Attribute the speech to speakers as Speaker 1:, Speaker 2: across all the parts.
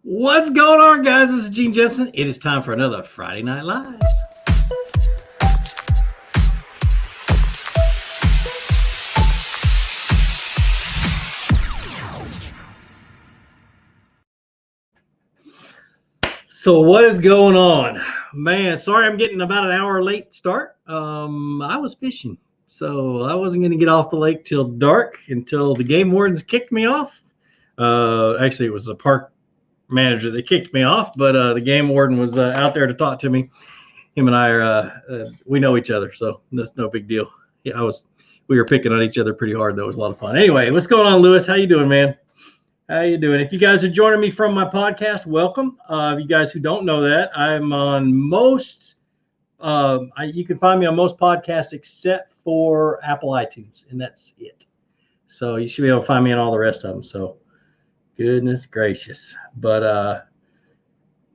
Speaker 1: What's going on, guys? This is Gene Jensen. It is time for another Friday Night Live. So what is going on? Man, sorry I'm getting about an hour late start. I was fishing, so I wasn't going to get off the lake till dark until the game wardens kicked me off. Actually, it was the park manager that kicked me off, but the game warden was out there to talk to me. Him and I are we know each other, so that's no big deal. Yeah, we were picking on each other pretty hard. That was a lot of fun. Anyway, what's going on, Lewis? How you doing, man? How you doing? If you guys are joining me from my podcast, welcome. You guys who don't know that, I'm on most. You can find me on most podcasts except for Apple iTunes, and that's it. So you should be able to find me on all the rest of them. So goodness gracious, but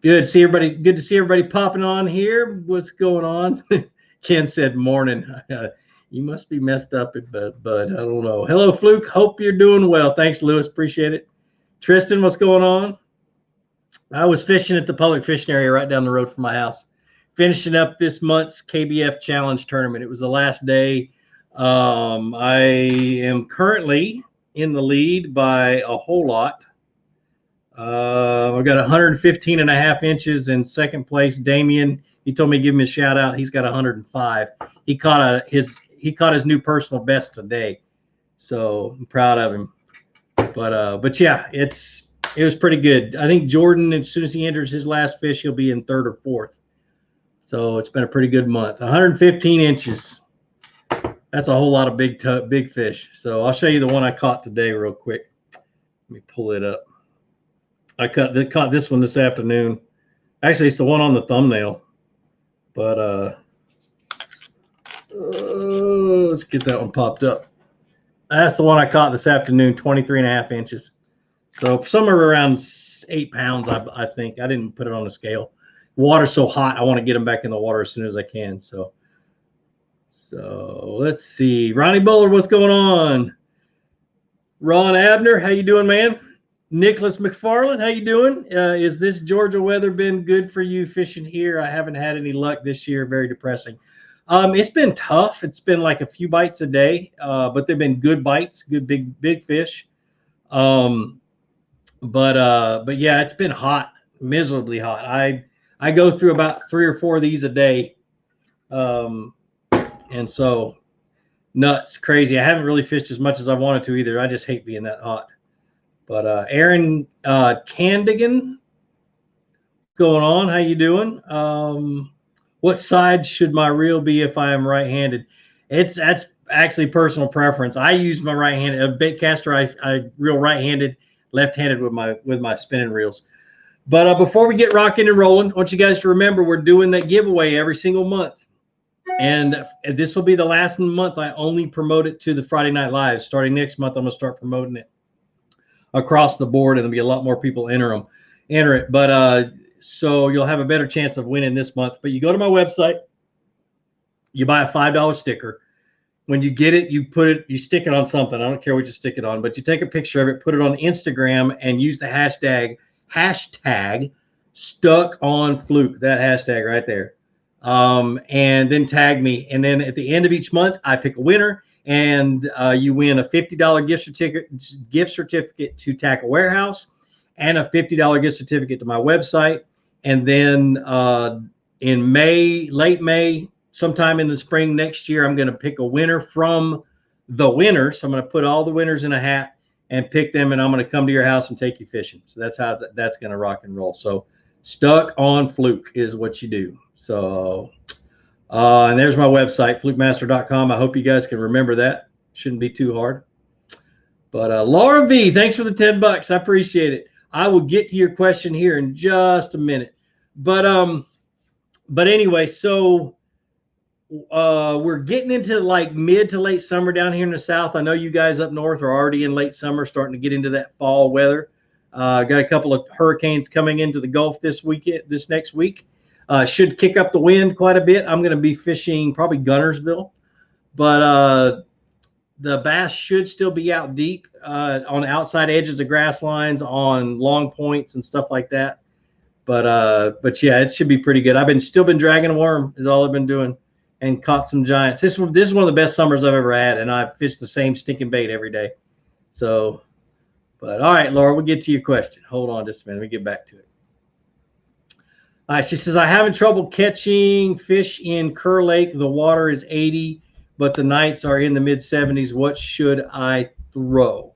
Speaker 1: good to see everybody. Good to see everybody popping on here. What's going on? Ken said morning. You must be messed up, but I don't know. Hello, Fluke. Hope you're doing well. Thanks, Lewis. Appreciate it. Tristan, what's going on? I was fishing at the public fishing area right down the road from my house, finishing up this month's KBF Challenge tournament. It was the last day. I am currently in the lead by a whole lot. I've got 115 and a half inches in second place. Damien, he told me to give him a shout out. He's got 105. He caught his new personal best today, so I'm proud of him. But yeah, it was pretty good. I think Jordan, as soon as he enters his last fish, he'll be in third or fourth. So it's been a pretty good month. 115 inches. That's a whole lot of big fish. So I'll show you the one I caught today real quick. Let me pull it up. I caught this one this afternoon. Actually, it's the one on the thumbnail. But let's get that one popped up. That's the one I caught this afternoon, 23 and a half inches. So somewhere around 8 pounds, I think. I didn't put it on the scale. Water's so hot, I want to get them back in the water as soon as I can. So let's see. Ronnie Bowler, what's going on? Ron Abner, how you doing, man? Nicholas McFarland, how you doing? Is this Georgia weather been good for you fishing here? I haven't had any luck this year. Very depressing. It's been tough. It's been like a few bites a day, but they've been good bites, good big fish. But yeah, it's been hot, miserably hot. I go through about 3 or 4 of these a day, and so nuts, crazy. I haven't really fished as much as I wanted to either. I just hate being that hot. But Aaron Candigan, going on? How you doing? What side should my reel be if I am right-handed? That's actually personal preference. I use my right-handed. A bait caster, I reel right-handed, left-handed with my spinning reels. But before we get rocking and rolling, I want you guys to remember we're doing that giveaway every single month. And this will be the last month I only promote it to the Friday Night Live. Starting next month, I'm going to start promoting it across the board, and there'll be a lot more people enter it. But so you'll have a better chance of winning this month. But you go to my website, you buy a $5 sticker. When you get it, you stick it on something. I don't care what you stick it on, but you take a picture of it, put it on Instagram, and use the hashtag stuck on fluke, that hashtag right there. And then tag me. And then at the end of each month, I pick a winner, and you win a $50 gift certificate to Tackle Warehouse and a $50 gift certificate to my website. And then in May, late May, sometime in the spring next year, I'm going to pick a winner from the winners. So I'm going to put all the winners in a hat and pick them, and I'm going to come to your house and take you fishing. So that's how that's going to rock and roll. So stuck on fluke is what you do. So and there's my website, flukemaster.com. I hope you guys can remember that. Shouldn't be too hard. But Laura V, thanks for the $10. I appreciate it. I will get to your question here in just a minute. But anyway, so we're getting into like mid to late summer down here in the South. I know you guys up north are already in late summer, starting to get into that fall weather. Got a couple of hurricanes coming into the Gulf this next week. Should kick up the wind quite a bit. I'm going to be fishing probably Gunnersville. But the bass should still be out deep on the outside edges of grass lines, on long points and stuff like that. But yeah, it should be pretty good. Still been dragging a worm is all I've been doing, and caught some giants. This is one of the best summers I've ever had, and I fished the same stinking bait every day. So, but all right, Laura, we'll get to your question. Hold on just a minute. Let me get back to it. All right, she says, I having trouble catching fish in Kerr Lake. The water is 80, but the nights are in the mid 70s. What should I throw?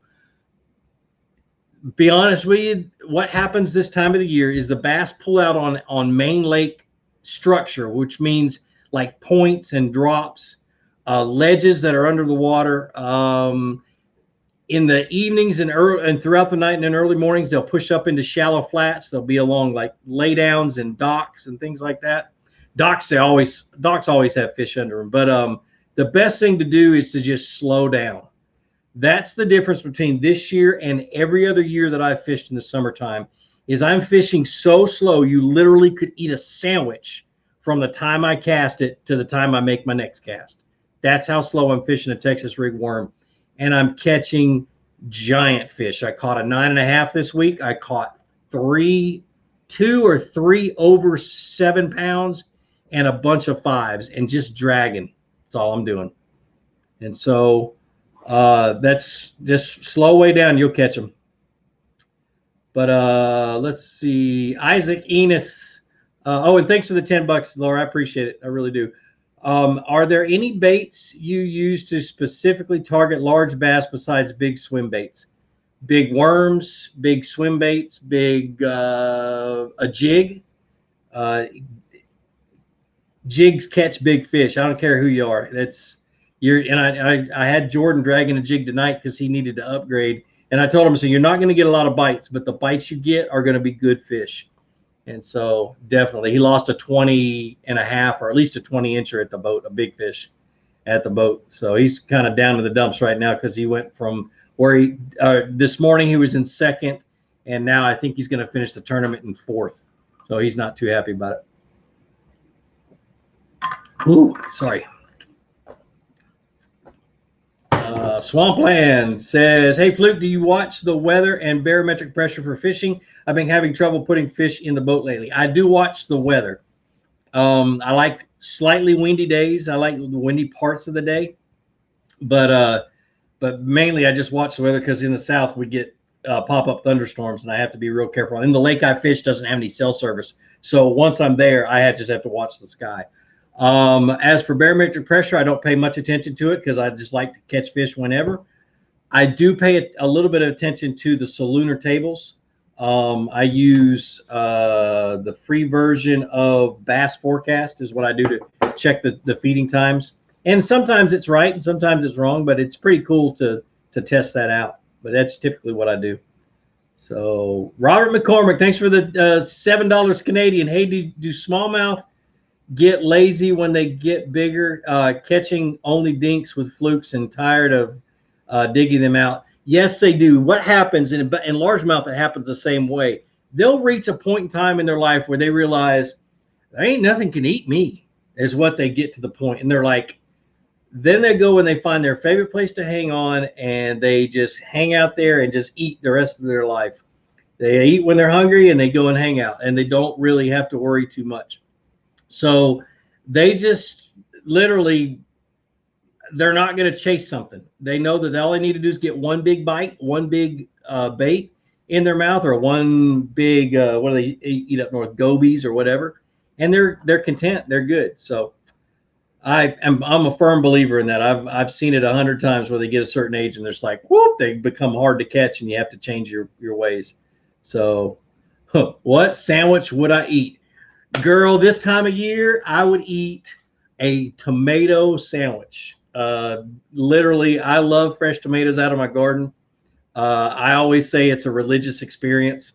Speaker 1: Be honest with you, what happens this time of the year is the bass pull out on main lake structure, which means like points and drops, ledges that are under the water. In the evenings and throughout the night and in early mornings, they'll push up into shallow flats. They'll be along like laydowns and docks and things like that. Docks always have fish under them. But the best thing to do is to just slow down. That's the difference between this year and every other year that I've fished in the summertime, is I'm fishing so slow you literally could eat a sandwich from the time I cast it to the time I make my next cast. That's how slow I'm fishing a Texas rig worm. And I'm catching giant fish. I caught a 9.5 this week. I caught 2 or 3 over 7 pounds and a bunch of 5s, and just dragging. That's all I'm doing. And so that's just slow way down. You'll catch them. But let's see. Isaac Enith. Oh, and thanks for the $10, Laura. I appreciate it. I really do. Are there any baits you use to specifically target large bass besides big swim baits? Big worms, big swim baits, a jig. Jigs catch big fish. I don't care who you are. I had Jordan dragging a jig tonight because he needed to upgrade. And I told him, so you're not going to get a lot of bites, but the bites you get are going to be good fish. And so definitely he lost a 20.5 or at least a 20-incher at the boat, a big fish at the boat. So he's kind of down to the dumps right now because he went from where this morning he was in 2nd, and now I think he's going to finish the tournament in 4th. So he's not too happy about it. Ooh, sorry. Swampland says, hey, Fluke, do you watch the weather and barometric pressure for fishing? I've been having trouble putting fish in the boat lately. I do watch the weather. I like slightly windy days. I like the windy parts of the day. But mainly I just watch the weather because in the south we get pop-up thunderstorms, and I have to be real careful. And the lake I fish doesn't have any cell service. So once I'm there, I just have to watch the sky. As for barometric pressure, I don't pay much attention to it because I just like to catch fish whenever. I do pay a little bit of attention to the Salooner tables. I use the free version of Bass Forecast is what I do to check the feeding times. And sometimes it's right and sometimes it's wrong, but it's pretty cool to test that out. But that's typically what I do. So Robert McCormick, thanks for the $7 Canadian. Hey, do smallmouth get lazy when they get bigger, catching only dinks with flukes and tired of digging them out? Yes, they do. What happens in largemouth, it happens the same way. They'll reach a point in time in their life where they realize there ain't nothing can eat me, is what they get to the point. And they're like, then they go and they find their favorite place to hang on, and they just hang out there and just eat the rest of their life. They eat when they're hungry and they go and hang out, and they don't really have to worry too much. So they just literally, they're not going to chase something. They know that all they need to do is get one big bite, one big bait in their mouth, or one big, what do they eat up north, gobies or whatever. And they're content. They're good. So I'm a firm believer in that. I've seen it 100 times where they get a certain age and there's like, whoop, they become hard to catch and you have to change your ways. So what sandwich would I eat? Girl, this time of year, I would eat a tomato sandwich. Literally, I love fresh tomatoes out of my garden. I always say it's a religious experience.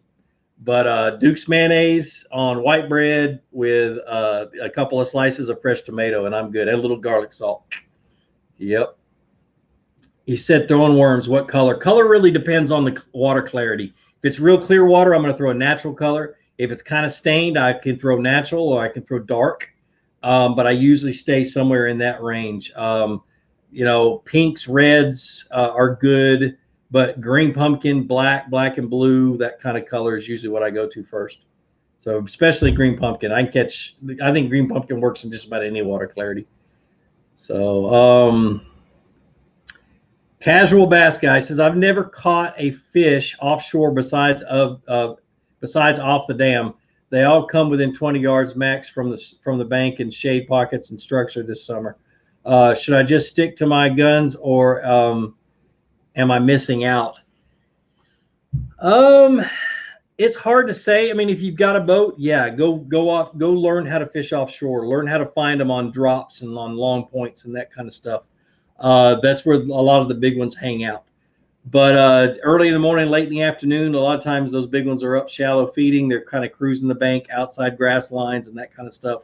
Speaker 1: But Duke's mayonnaise on white bread with a couple of slices of fresh tomato, and I'm good. And a little garlic salt. Yep. You said throwing worms. What color? Color really depends on the water clarity. If it's real clear water, I'm going to throw a natural color. If it's kind of stained, I can throw natural or I can throw dark. But I usually stay somewhere in that range. You know, pinks, reds are good, but green pumpkin, black and blue, that kind of color is usually what I go to first. So especially green pumpkin. I think green pumpkin works in just about any water clarity. So Casual Bass Guy says, I've never caught a fish offshore besides off the dam. They all come within 20 yards max from the bank and shade pockets and structure this summer. Should I just stick to my guns, or am I missing out? It's hard to say. I mean, if you've got a boat, yeah, go learn how to fish offshore, learn how to find them on drops and on long points and that kind of stuff. That's where a lot of the big ones hang out. But early in the morning, late in the afternoon, a lot of times those big ones are up shallow feeding. They're kind of cruising the bank outside grass lines and that kind of stuff.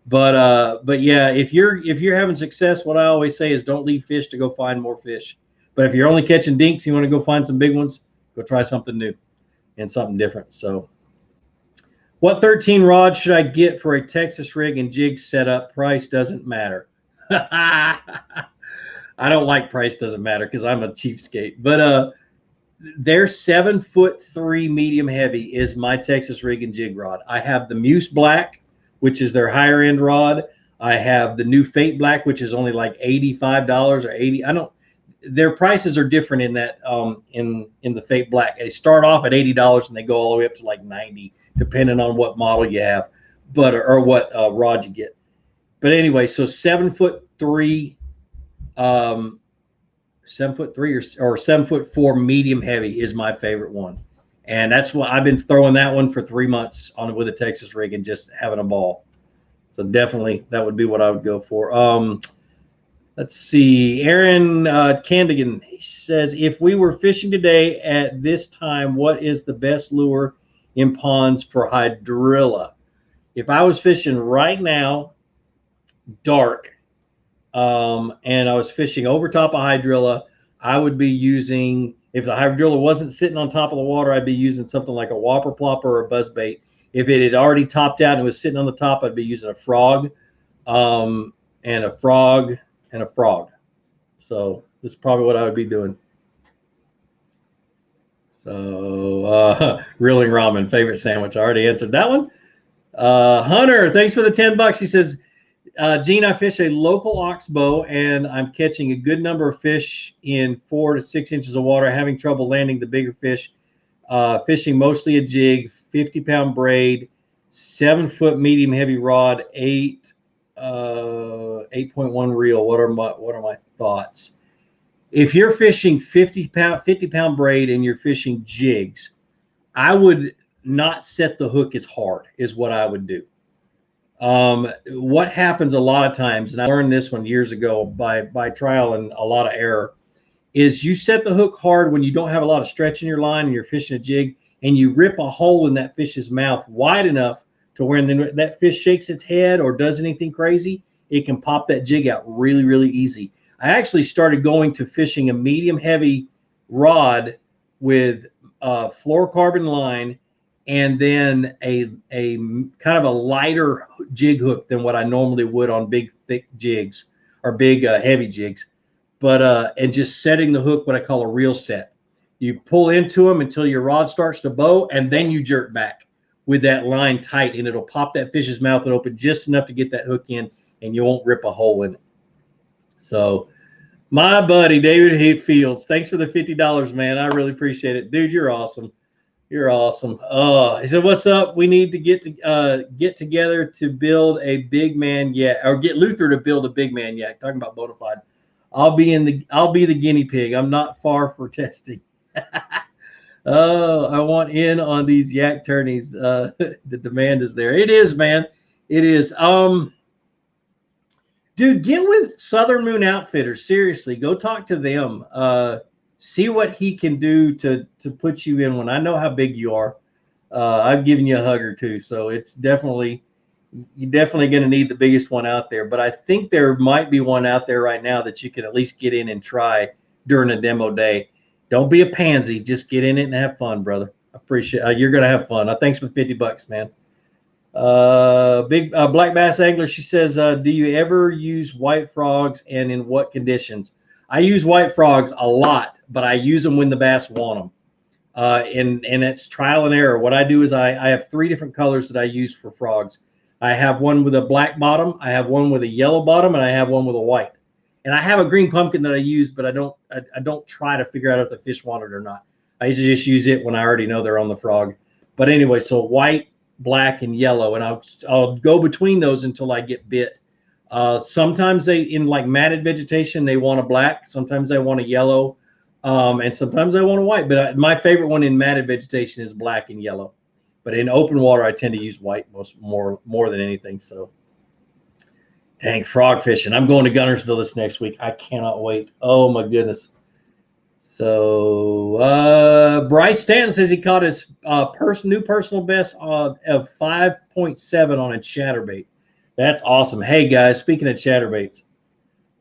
Speaker 1: But yeah, if you're having success, what I always say is don't leave fish to go find more fish. But if you're only catching dinks, you want to go find some big ones, go try something new and something different. So what 13 rods should I get for a Texas rig and jig setup? Price doesn't matter. I don't like price doesn't matter because I'm a cheapskate. But their 7'3" medium heavy is my Texas rig and jig rod. I have the Muse Black, which is their higher end rod. I have the new Fate Black, which is only like $85 or $80. Their prices are different in that in the Fate Black. They start off at $80 and they go all the way up to like $90, depending on what model you have, or what rod you get. But anyway, so 7'3" 7'3" or 7'4" medium heavy is my favorite one, and that's what I've been throwing that one for 3 months on with a Texas rig and just having a ball. So definitely that would be what I would go for. Let's see, Aaron Candigan says, if we were fishing today at this time, what is the best lure in ponds for Hydrilla? If I was fishing right now, dark, and I was fishing over top of Hydrilla, I would be using, if the Hydrilla wasn't sitting on top of the water, I'd be using something like a whopper plopper or a buzzbait. If it had already topped out and was sitting on the top, I'd be using a frog, and a frog and a frog. So this is probably what I would be doing. So Reeling Ramen, favorite sandwich. I already answered that one. Hunter, thanks for the $10. He says, Gene, I fish a local oxbow and I'm catching a good number of fish in 4 to 6 inches of water, having trouble landing the bigger fish. Fishing mostly a jig, 50-pound braid, 7-foot medium heavy rod, 8.1 reel. What are my thoughts? If you're fishing 50-pound braid and you're fishing jigs, I would not set the hook as hard, is what I would do. What happens a lot of times, and I learned this one years ago by trial and a lot of error, is you set the hook hard when you don't have a lot of stretch in your line and you're fishing a jig, and you rip a hole in that fish's mouth wide enough to when that fish shakes its head or does anything crazy, it can pop that jig out really, really easy. I actually started going to fishing a medium heavy rod with fluorocarbon line, and then a kind of a lighter jig hook than what I normally would on big thick jigs or big heavy jigs. But and just setting the hook, what I call a reel set. You pull into them until your rod starts to bow, and then you jerk back with that line tight, and it'll pop that fish's mouth open just enough to get that hook in, and you won't rip a hole in it. So my buddy David Fields, thanks for the $50, man. I really appreciate it, dude. You're awesome. You're awesome. He said, "What's up? We need to get together to build a big man yak, or get Luther to build a big man yak." Talking about Bonafide. I'll be the guinea pig. I'm not far for testing. Oh, I want in on these yak tourneys. The demand is there. It is, man. It is. Dude, get with Southern Moon Outfitters. Seriously, go talk to them. See what he can do to put you in one. I know how big you are. I've given you a hug or two, so it's definitely, you're definitely going to need the biggest one out there. But I think there might be one out there right now that you can at least get in and try during a demo day. Don't be a pansy. Just get in it and have fun, brother. I appreciate you're going to have fun. Thanks for $50, man. Big black bass angler. She says, do you ever use white frogs, and in what conditions? I use white frogs a lot, but I use them when the bass want them. And it's trial and error. What I do is I have 3 different colors that I use for frogs. I have one with a black bottom, I have one with a yellow bottom, and I have one with a white. And I have a green pumpkin that I use, but I don't try to figure out if the fish want it or not. I usually just use it when I already know they're on the frog. But anyway, so white, black, and yellow, and I'll go between those until I get bit. Sometimes they, in like matted vegetation, they want a black. Sometimes they want a yellow. And sometimes I want a white, but my favorite one in matted vegetation is black and yellow. But in open water, I tend to use white more than anything. So, dang, frog fishing. I'm going to Gunnersville this next week. I cannot wait. Oh, my goodness. So, Bryce Stanton says he caught his new personal best of 5.7 on a chatterbait. That's awesome. Hey, guys, speaking of chatterbaits,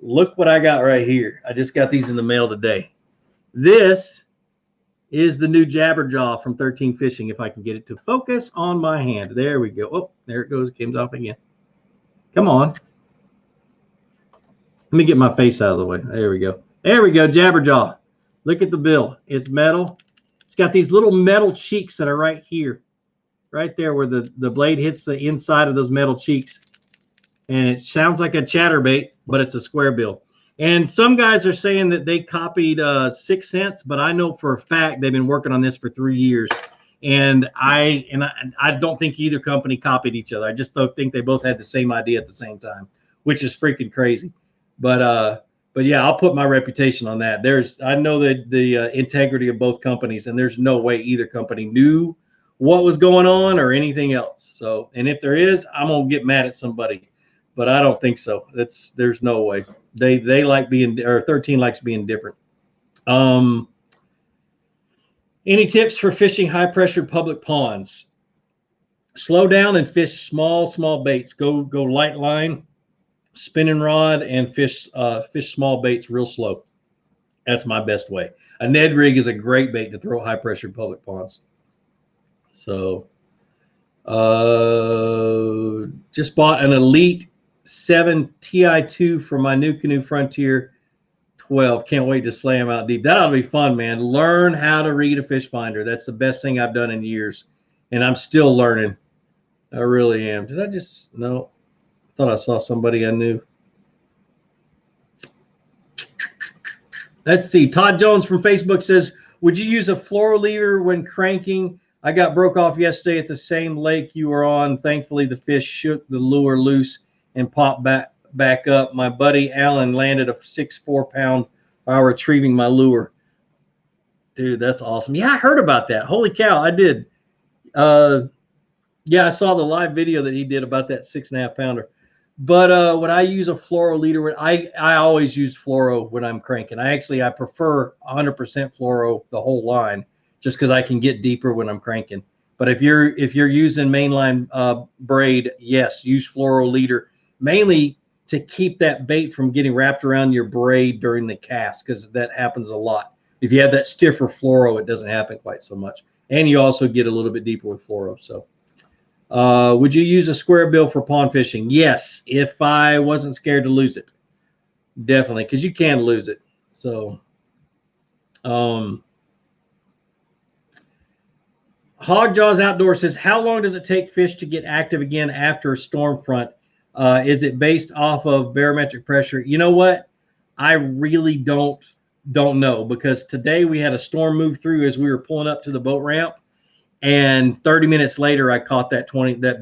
Speaker 1: look what I got right here. I just got these in the mail today. This is the new Jabberjaw from 13 Fishing. If I can get it to focus on my hand. There we go. Oh, there it goes. It comes off again. Come on. Let me get my face out of the way. There we go. There we go. Jabberjaw. Look at the bill. It's metal. It's got these little metal cheeks that are right here. Right there where the blade hits the inside of those metal cheeks. And it sounds like a chatterbait, but it's a square bill. And some guys are saying that they copied 6 Cents, but I know for a fact they've been working on this for 3 years. And I don't think either company copied each other. I just don't think they both had the same idea at the same time, which is freaking crazy. But yeah, I'll put my reputation on that. I know that the integrity of both companies, and there's no way either company knew what was going on or anything else. So, and if there is, I'm gonna get mad at somebody. But I don't think so. There's no way. They like being, or 13 likes being different. Any tips for fishing high pressure public ponds? Slow down and fish small baits. Go light line, spinning rod, and fish small baits real slow. That's my best way. A Ned rig is a great bait to throw high pressure public ponds. So just bought an Elite 7 TI2 for my new canoe Frontier 12. Can't wait to slay them out deep. That ought to be fun, man. Learn how to read a fish finder. That's the best thing I've done in years, and I'm still learning. I really am. Did I just, no, I thought I saw somebody I knew. Let's see. Todd Jones from Facebook says, would you use a fluoro leader when cranking? I got broke off yesterday at the same lake you were on. Thankfully, the fish shook the lure loose and popped back up. My buddy Alan landed a 6.4 pound while retrieving my lure. Dude, that's awesome. Yeah, I heard about that. Holy cow, I did. Yeah, I saw the live video that he did about that 6.5 pounder. But when I use a fluoro leader, I always use fluoro when I'm cranking. I prefer 100% fluoro the whole line, just because I can get deeper when I'm cranking. But if you're using mainline braid, yes, use fluoro leader, mainly to keep that bait from getting wrapped around your braid during the cast, because that happens a lot. If you have that stiffer fluoro, it doesn't happen quite so much. And you also get a little bit deeper with fluoro. So would you use a square bill for pond fishing? Yes, if I wasn't scared to lose it. Definitely, because you can lose it. So Hogjaws Outdoor says, how long does it take fish to get active again after a storm front? Is it based off of barometric pressure? You know what? I really don't know, because today we had a storm move through as we were pulling up to the boat ramp, and 30 minutes later I caught that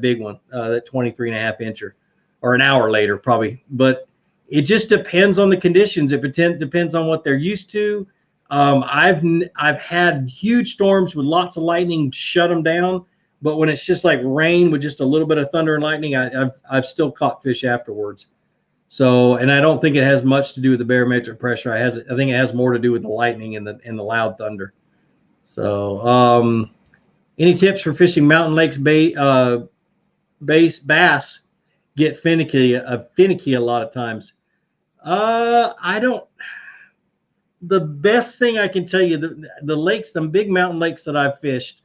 Speaker 1: big one, that 23.5 incher, or an hour later probably. But it just depends on the conditions. It depends on what they're used to. I've had huge storms with lots of lightning shut them down, but when it's just like rain with just a little bit of thunder and lightning, I've still caught fish afterwards. So, and I don't think it has much to do with the barometric pressure. I think it has more to do with the lightning and the loud thunder. So, any tips for fishing mountain lakes? Bass get finicky a lot of times. I don't. The best thing I can tell you, the lakes, some big mountain lakes that I've fished,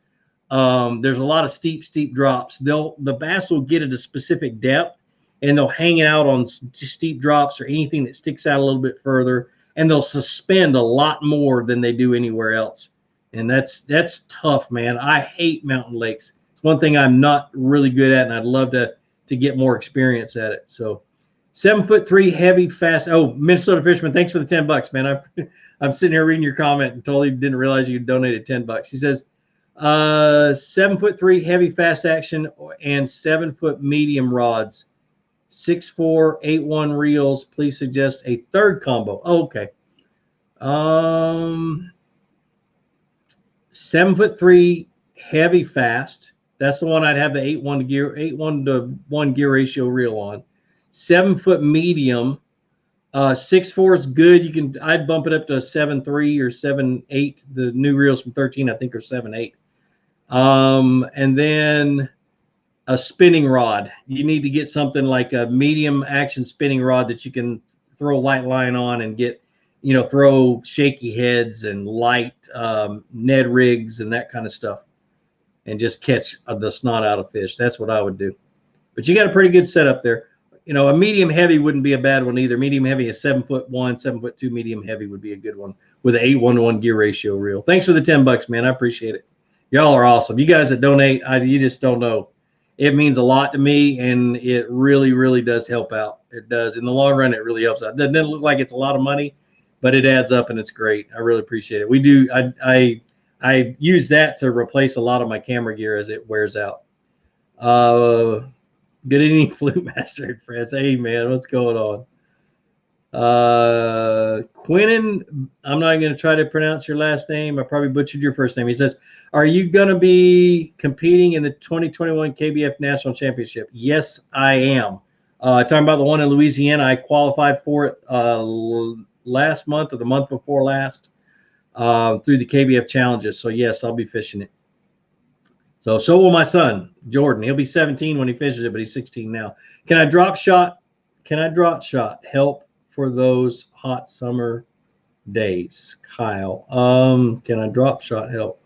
Speaker 1: There's a lot of steep drops. The bass will get at a specific depth, and they'll hang it out on steep drops or anything that sticks out a little bit further, and they'll suspend a lot more than they do anywhere else. And that's tough, man. I hate mountain lakes. It's one thing I'm not really good at, and I'd love to get more experience at it. So 7'3" heavy, fast. Oh, Minnesota Fisherman, thanks for the $10, man. I'm sitting here reading your comment and totally didn't realize you donated $10. He says 7'3" heavy, fast action and 7-foot medium rods, 6'4", 8'1" reels. Please suggest a third combo. Oh, okay. 7'3" heavy, fast. That's the one I'd have the 8'1" to 1 gear ratio reel on. 7-foot medium. 6'4" is good. I'd bump it up to a 7'3" or 7'8". The new reels from 13, I think, are 7'8". And then a spinning rod. You need to get something like a medium action spinning rod that you can throw light line on and get, throw shaky heads and light Ned rigs and that kind of stuff, and just catch the snot out of fish. That's what I would do. But you got a pretty good setup there. A medium heavy wouldn't be a bad one either. Medium heavy is 7'1", 7'2" medium heavy would be a good one with an 8'1" to 1 gear ratio reel. Thanks for the $10, man. I appreciate it. Y'all are awesome. You guys that donate, you just don't know. It means a lot to me, and it really, really does help out. It does. In the long run, it really helps out. It doesn't look like it's a lot of money, but it adds up, and it's great. I really appreciate it. We do. I use that to replace a lot of my camera gear as it wears out. Good evening, Flute Master in France. Hey, man, what's going on? Quinnen, I'm not going to try to pronounce your last name. I probably butchered your first name. He says, are you going to be competing in the 2021 KBF National Championship? Yes, I am. Talking about the one in Louisiana, I qualified for it last month or the month before last through the KBF challenges. So, yes, I'll be fishing it. So will my son, Jordan. He'll be 17 when he fishes it, but he's 16 now. Can I drop shot? Help for those hot summer days, Kyle? Can I drop shot help?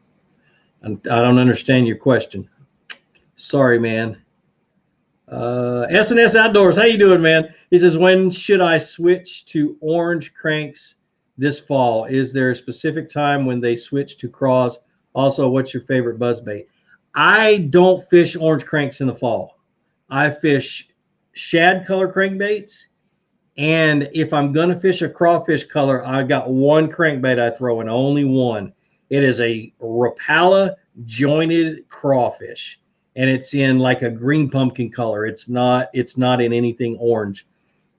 Speaker 1: I don't understand your question. Sorry, man. S&S Outdoors, how you doing, man? He says, when should I switch to orange cranks this fall? Is there a specific time when they switch to craws? Also, what's your favorite buzzbait? I don't fish orange cranks in the fall. I fish shad color crankbaits. And if I'm going to fish a crawfish color, I got one crankbait I throw in, only one. It is a Rapala jointed crawfish. And it's in like a green pumpkin color. It's not in anything orange.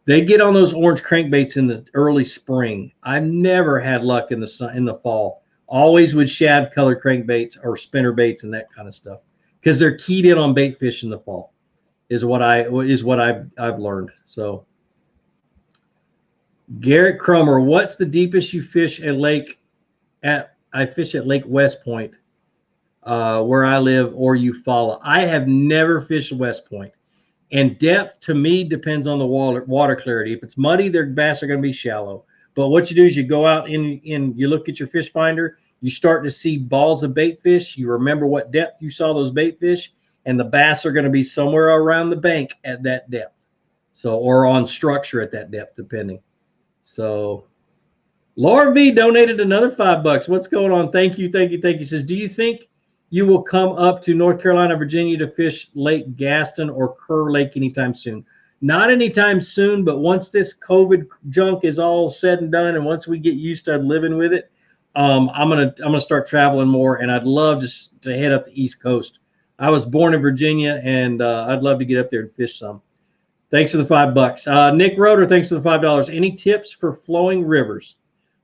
Speaker 1: They get on those orange crankbaits in the early spring. I've never had luck in the fall. Always with shad colored crankbaits or spinner baits and that kind of stuff, because they're keyed in on bait fish in the fall, is what I've learned. So, Garrett Cromer, what's the deepest you fish a lake at? I fish at Lake West Point, where I live, or Eufaula. I have never fished West Point, and depth to me depends on the water clarity. If it's muddy, their bass are going to be shallow. But what you do is you go out and you look at your fish finder. You start to see balls of bait fish. You remember what depth you saw those bait fish, and the bass are going to be somewhere around the bank at that depth. So, or on structure at that depth, depending. So, Laura V donated another $5. What's going on? Thank you. Says, do you think you will come up to North Carolina, Virginia to fish Lake Gaston or Kerr Lake anytime soon? Not anytime soon, but once this COVID junk is all said and done, and once we get used to living with it, I'm gonna start traveling more, and I'd love to head up the East Coast. I was born in Virginia, and I'd love to get up there and fish some. Thanks for the $5. Nick Roeder, thanks for the $5. Any tips for flowing rivers?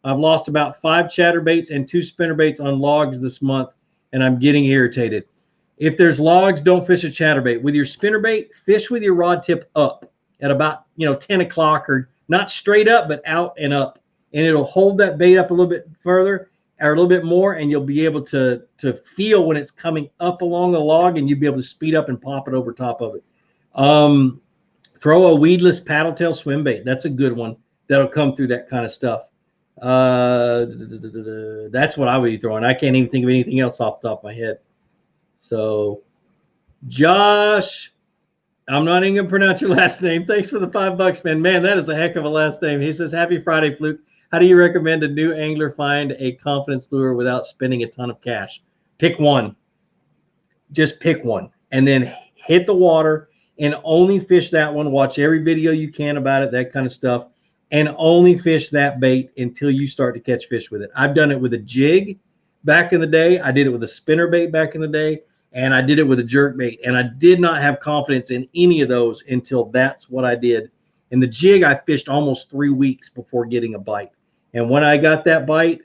Speaker 1: I've lost about 5 chatterbaits and 2 spinnerbaits on logs this month, and I'm getting irritated. If there's logs, don't fish a chatterbait. With your spinnerbait, fish with your rod tip up at about 10 o'clock, or not straight up, but out and up. And it'll hold that bait up a little bit further or a little bit more, and you'll be able to feel when it's coming up along the log, and you'll be able to speed up and pop it over top of it. Throw a weedless paddle tail swim bait. That's a good one. That'll come through that kind of stuff. That's what I would be throwing. I can't even think of anything else off the top of my head. So Josh, I'm not even gonna pronounce your last name. Thanks for the $5, man. Man, that is a heck of a last name. He says, "Happy Friday, Fluke. How do you recommend a new angler find a confidence lure without spending a ton of cash?" Pick one. Just pick one, and then hit the water and only fish that one. Watch every video you can about it, that kind of stuff, and only fish that bait until you start to catch fish with it. I've done it with a jig back in the day. I did it with a spinner bait back in the day. And I did it with a jerk bait, and I did not have confidence in any of those until that's what I did. In the jig, I fished almost 3 weeks before getting a bite. And when I got that bite,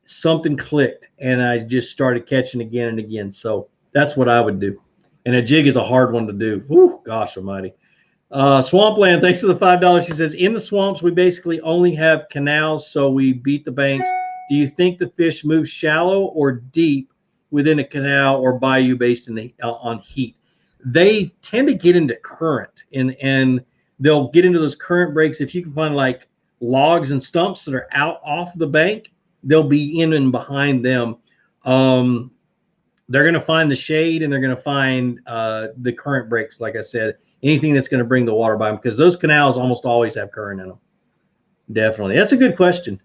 Speaker 1: something clicked, and I just started catching again and again. So that's what I would do. And a jig is a hard one to do. Whew, gosh almighty. Swampland, thanks for the $5. She says, in the swamps, we basically only have canals, so we beat the banks. Do you think the fish move shallow or deep within a canal or bayou based on heat? They tend to get into current, and they'll get into those current breaks. If you can find like logs and stumps that are out off the bank, they'll be in and behind them. They're going to find the shade, and they're going to find the current breaks. Like I said, anything that's going to bring the water by them, because those canals almost always have current in them. Definitely. That's a good question.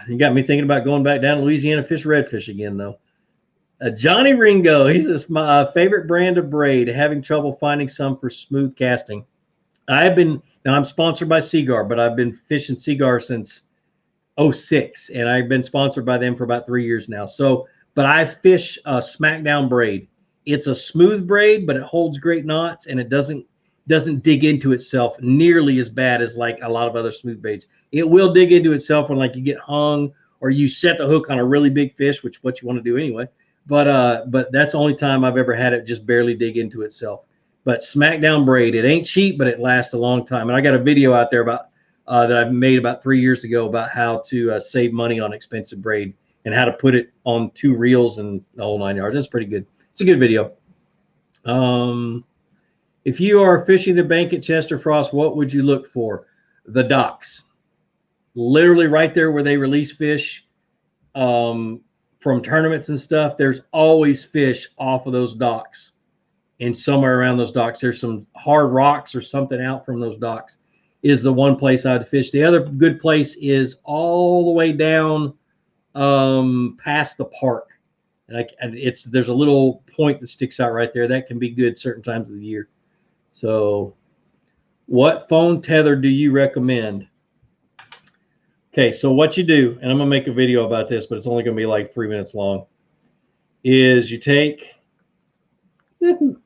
Speaker 1: You got me thinking about going back down to Louisiana, fish redfish again, though. Johnny Ringo, he says, my favorite brand of braid, having trouble finding some for smooth casting. Now I'm sponsored by Seagar, but I've been fishing Seagar since 06, and I've been sponsored by them for about 3 years now. So, but I fish Smackdown braid. It's a smooth braid, but it holds great knots, and it doesn't dig into itself nearly as bad as like a lot of other smooth baits. It will dig into itself when like you get hung or you set the hook on a really big fish, which is what you want to do anyway. But that's the only time I've ever had it just barely dig into itself. But Smackdown braid, it ain't cheap, but it lasts a long time. And I got a video out there about that I've made about 3 years ago about how to save money on expensive braid and how to put it on 2 reels and the whole 9 yards. That's pretty good. It's a good video. If you are fishing the bank at Chester Frost, what would you look for? The docks. Literally right there where they release fish from tournaments and stuff, there's always fish off of those docks. And somewhere around those docks, there's some hard rocks or something out from those docks is the one place I'd fish. The other good place is all the way down past the park. And there's a little point that sticks out right there. That can be good certain times of the year. So what phone tether do you recommend? Okay, so what you do, and I'm going to make a video about this, but it's only going to be like 3 minutes long, is you take, I'm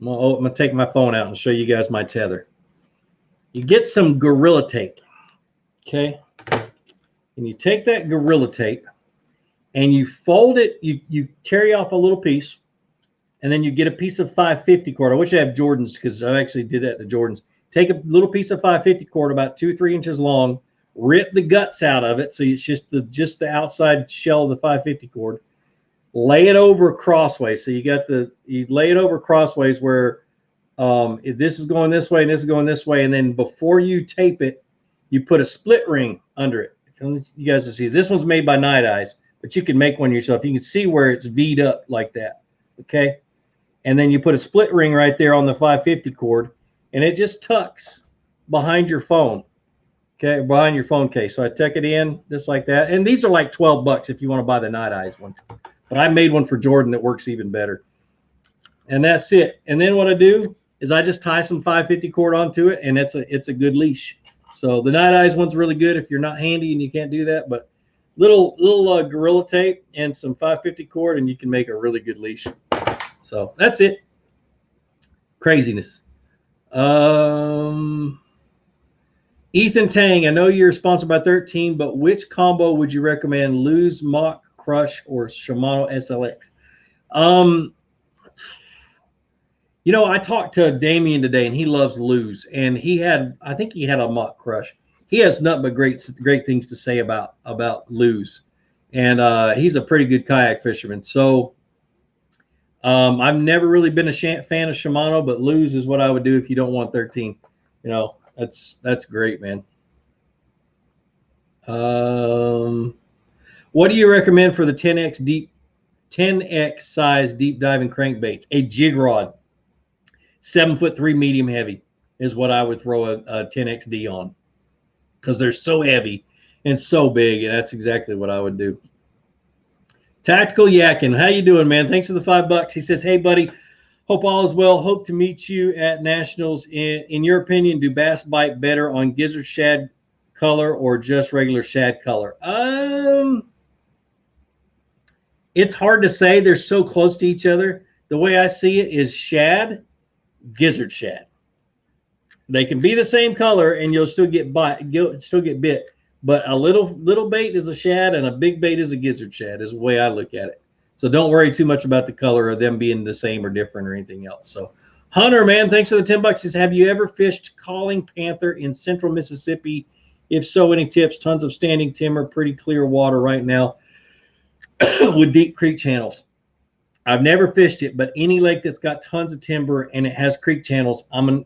Speaker 1: going to take my phone out and show you guys my tether. You get some Gorilla Tape, okay? And you take that Gorilla Tape and you fold it, you tear off a little piece, and then you get a piece of 550 cord. I wish I had Jordans because I actually did that to Jordans. Take a little piece of 550 cord about 2 or 3 inches long, rip the guts out of it, so it's just the outside shell of the 550 cord. Lay it over crossways. So you lay it over crossways where if this is going this way and this is going this way, and then before you tape it, you put a split ring under it. You guys will see this one's made by Night Eyes, but you can make one yourself. You can see where it's V'd up like that. Okay. And then you put a split ring right there on the 550 cord, and it just tucks behind your phone. Okay, behind your phone case. So I tuck it in just like that. And these are like $12 if you want to buy the Night Eyes one. But I made one for Jordan that works even better. And that's it. And then what I do is I just tie some 550 cord onto it, and it's a good leash. So the Night Eyes one's really good if you're not handy and you can't do that. But little Gorilla Tape and some 550 cord, and you can make a really good leash. So that's it. Craziness. Ethan Tang, I know you're sponsored by 13, but which combo would you recommend? Lose, Mach, Crush, or Shimano SLX? You know, I talked to Damien today, and he loves Lose, and I think he had a Mach Crush. He has nothing but great things to say about Lose, and he's a pretty good kayak fisherman. So I've never really been a fan of Shimano, but Lose is what I would do if you don't want 13. You know, that's great, man. What do you recommend for the 10X deep 10x size deep diving crankbaits. A jig rod, 7'3" medium heavy is what I would throw a 10XD on, because they're so heavy and so big, and that's exactly what I would do. Tactical Yakin, how you doing, man? Thanks for the $5. He says, hey, buddy, hope all is well. Hope to meet you at Nationals. In your opinion, do bass bite better on gizzard shad color or just regular shad color? It's hard to say. They're so close to each other. The way I see it is shad, gizzard shad. They can be the same color and you'll still get bit. But a little bait is a shad and a big bait is a gizzard shad, is the way I look at it. So don't worry too much about the color of them being the same or different or anything else. So Hunter, man, thanks for the $10. Says, have you ever fished calling panther in central Mississippi? If so, any tips? Tons of standing timber, pretty clear water right now with deep creek channels. I've never fished it, but any lake that's got tons of timber and it has creek channels,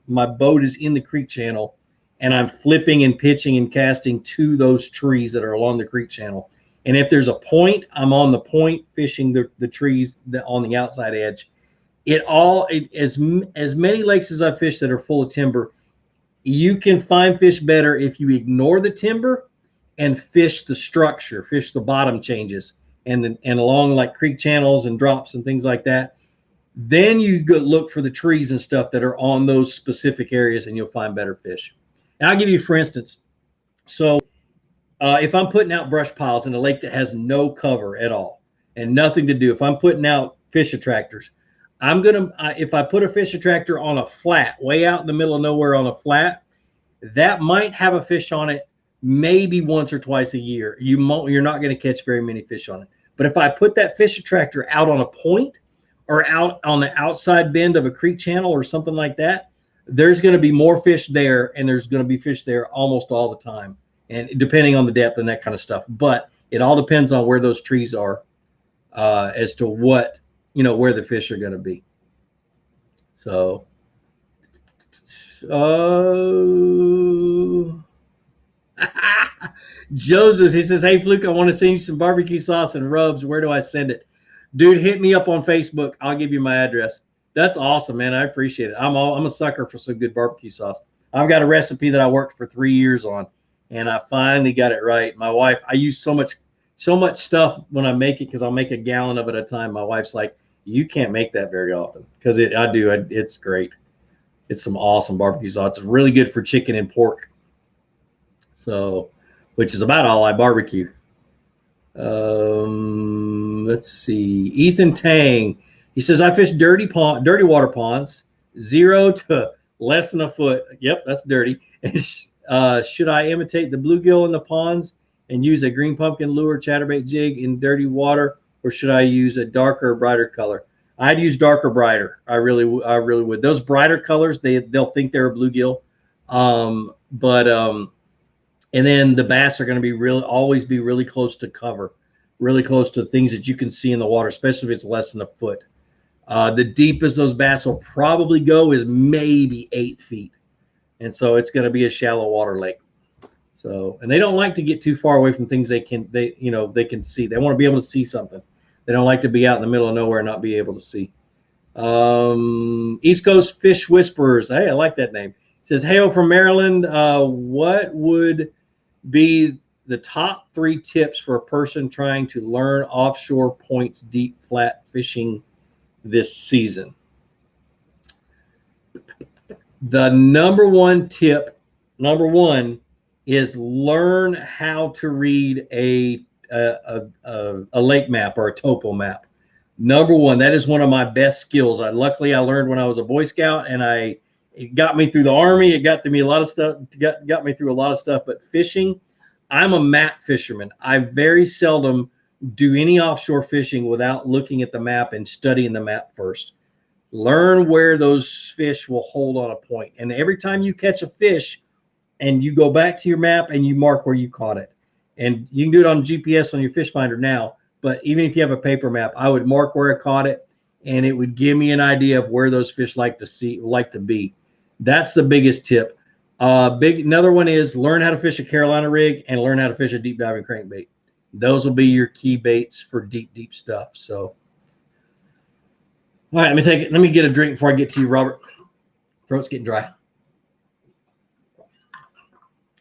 Speaker 1: my boat is in the creek channel, and I'm flipping and pitching and casting to those trees that are along the creek channel. And if there's a point, I'm on the point fishing the trees on the outside edge. As many lakes as I've fished that are full of timber, you can find fish better if you ignore the timber and fish the structure, fish the bottom changes, and along like creek channels and drops and things like that. Then you go look for the trees and stuff that are on those specific areas, and you'll find better fish. And I'll give you, for instance, so if I'm putting out brush piles in a lake that has no cover at all and nothing to do, if I'm putting out fish attractors, if I put a fish attractor on a flat, way out in the middle of nowhere on a flat, that might have a fish on it maybe once or twice a year. You're not going to catch very many fish on it. But if I put that fish attractor out on a point or out on the outside bend of a creek channel or something like that, there's going to be more fish there, and there's going to be fish there almost all the time, and depending on the depth and that kind of stuff. But it all depends on where those trees are as to what, where the fish are going to be. So, Joseph, he says, hey, Fluke, I want to send you some barbecue sauce and rubs. Where do I send it? Dude, hit me up on Facebook. I'll give you my address. That's awesome, man. I appreciate it. I'm a sucker for some good barbecue sauce. I've got a recipe that I worked for 3 years on, and I finally got it right. My wife, I use so much stuff when I make it, because I'll make a gallon of it at a time. My wife's like, you can't make that very often, because I do. It's great. It's some awesome barbecue sauce. It's really good for chicken and pork. So, which is about all I barbecue. Let's see. Ethan Tang. He says, I fish dirty water ponds, 0 to less than a foot. Yep, that's dirty. Should I imitate the bluegill in the ponds and use a green pumpkin lure chatterbait jig in dirty water, or should I use a darker, brighter color? I'd use darker, brighter. I really would. Those brighter colors, they'll think they're a bluegill. And then the bass are going to always be really close to cover, really close to things that you can see in the water, especially if it's less than a foot. The deepest those bass will probably go is maybe 8 feet. And so it's going to be a shallow water lake. So, and they don't like to get too far away from things they can see. They want to be able to see something. They don't like to be out in the middle of nowhere and not be able to see. East Coast Fish Whisperers. Hey, I like that name. It says, hail from Maryland. What would be the top 3 tips for a person trying to learn offshore points deep flat fishing this season? The number one tip, is learn how to read a lake map or a topo map. Number one, that is one of my best skills. Luckily I learned when I was a Boy Scout, and it got me through the Army. It got me a lot of stuff. Got me through a lot of stuff. But fishing, I'm a map fisherman. I very seldom do any offshore fishing without looking at the map and studying the map first. Learn where those fish will hold on a point. And every time you catch a fish, and you go back to your map and you mark where you caught it. And you can do it on GPS on your fish finder now. But even if you have a paper map, I would mark where I caught it, and it would give me an idea of where those fish like to be. That's the biggest tip. Another one is learn how to fish a Carolina rig and learn how to fish a deep diving crankbait. Those will be your key baits for deep stuff. So All right, let me get a drink before I get to you, Robert. Throat's getting dry.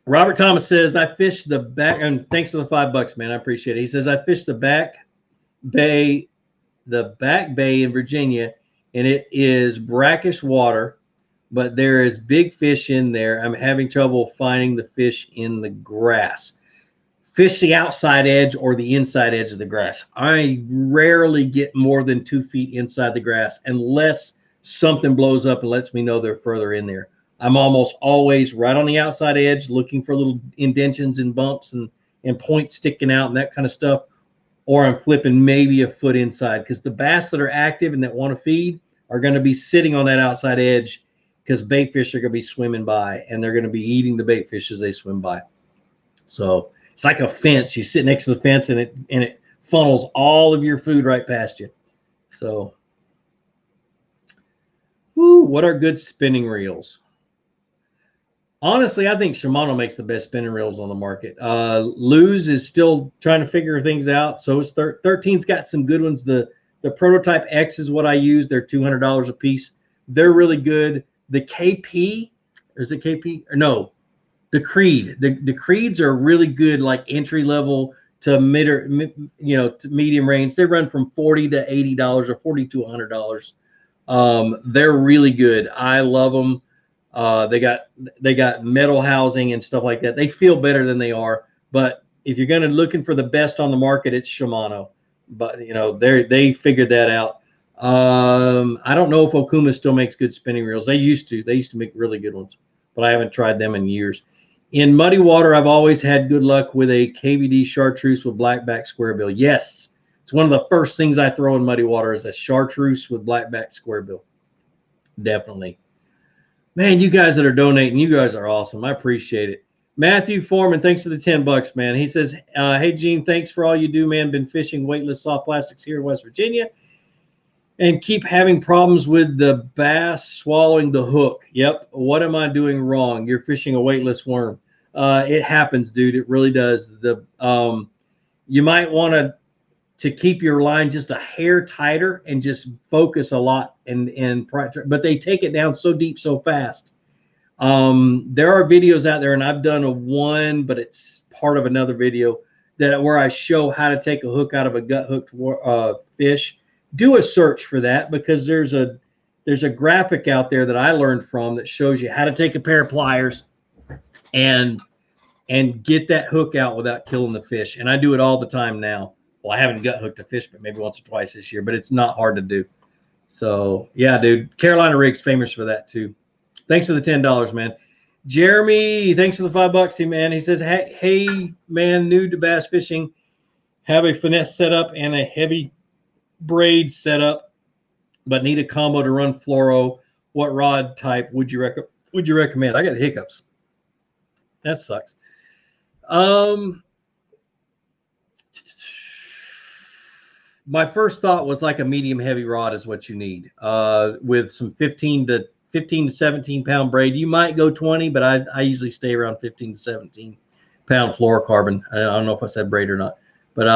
Speaker 1: Robert Thomas says, I fished the back, and thanks for the $5, man. I appreciate it. He says, I fished the back bay in Virginia, and it is brackish water, but there is big fish in there. I'm having trouble finding the fish in the grass. Fish the outside edge or the inside edge of the grass. I rarely get more than 2 feet inside the grass unless something blows up and lets me know they're further in there. I'm almost always right on the outside edge looking for little indentions and bumps and points sticking out and that kind of stuff. Or I'm flipping maybe a foot inside, because the bass that are active and that want to feed are going to be sitting on that outside edge, because bait fish are going to be swimming by and they're going to be eating the bait fish as they swim by. So it's like a fence. You sit next to the fence and it funnels all of your food right past you. So, what are good spinning reels? Honestly, I think Shimano makes the best spinning reels on the market. Luz is still trying to figure things out. So it's 13's got some good ones. The Prototype X is what I use. They're $200 a piece. They're really good. The KP, or is it KP? Or no, the Creed. The Creeds are really good, like entry level to to medium range. They run from $40 to $80 or $40 to $100. They're really good. I love them. They got metal housing and stuff like that. They feel better than they are, but if you're going to looking for the best on the market, it's Shimano. But they figured that out. I don't know if Okuma still makes good spinning reels. They used to make really good ones, but I haven't tried them in years. In muddy water, I've always had good luck with a KVD chartreuse with blackback squarebill. Yes, it's one of the first things I throw in muddy water is a chartreuse with blackback squarebill. Definitely. Man, you guys that are donating, you guys are awesome. I appreciate it. Matthew Foreman, thanks for the $10, man. He says, hey, Gene, thanks for all you do, man. Been fishing weightless soft plastics here in West Virginia and keep having problems with the bass swallowing the hook. Yep. What am I doing wrong? You're fishing a weightless worm. It happens, dude. It really does. You might want to keep your line just a hair tighter and just focus a lot but they take it down so deep so fast. There are videos out there, and I've done one, but it's part of another video where I show how to take a hook out of a gut hooked fish. Do a search for that, because there's a graphic out there that I learned from that shows you how to take a pair of pliers and get that hook out without killing the fish. And I do it all the time now. Well, I haven't gut hooked a fish, but maybe once or twice this year, but it's not hard to do. So yeah, dude, Carolina Rig's famous for that too. Thanks for the $10, man. Jeremy, thanks for the $5, man. He says, hey, man, new to bass fishing, have a finesse setup and a heavy braid setup, but need a combo to run fluoro. What rod type would you recommend? I got hiccups. That sucks. My first thought was like a medium heavy rod is what you need, with some 15 to 17 pound braid. You might go 20, but I usually stay around 15 to 17 pound fluorocarbon. I don't know if I said braid or not, but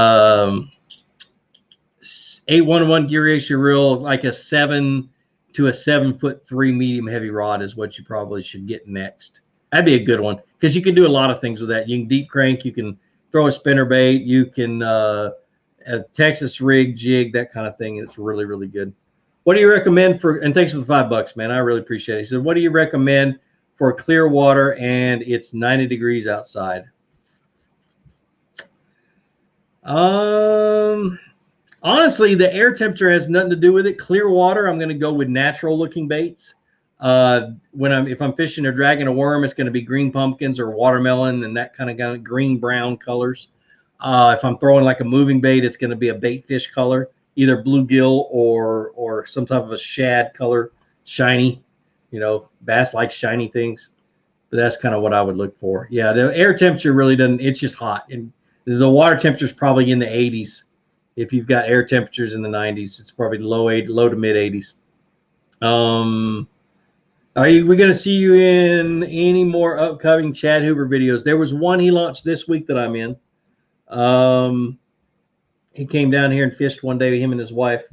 Speaker 1: 811 gear ratio reel, like a 7 to a 7'3" medium heavy rod is what you probably should get next. That'd be a good one, because you can do a lot of things with that. You can deep crank, you can throw a spinner bait, you can a Texas rig, jig, that kind of thing. It's really, really good. What do you recommend for, and thanks for the $5, man. I really appreciate it. He said, what do you recommend for clear water and it's 90 degrees outside? Honestly, the air temperature has nothing to do with it. Clear water, I'm going to go with natural looking baits. If I'm fishing or dragging a worm, it's going to be green pumpkins or watermelon and that kind of green brown colors. If I'm throwing like a moving bait, it's going to be a bait fish color, either bluegill or some type of a shad color, shiny. Bass like shiny things, but that's kind of what I would look for. Yeah, the air temperature really doesn't. It's just hot, and the water temperature is probably in the 80s. If you've got air temperatures in the 90s, it's probably low to mid 80s. Are we going to see you in any more upcoming Chad Hoover videos? There was one he launched this week that I'm in. He came down here and fished one day with him and his wife.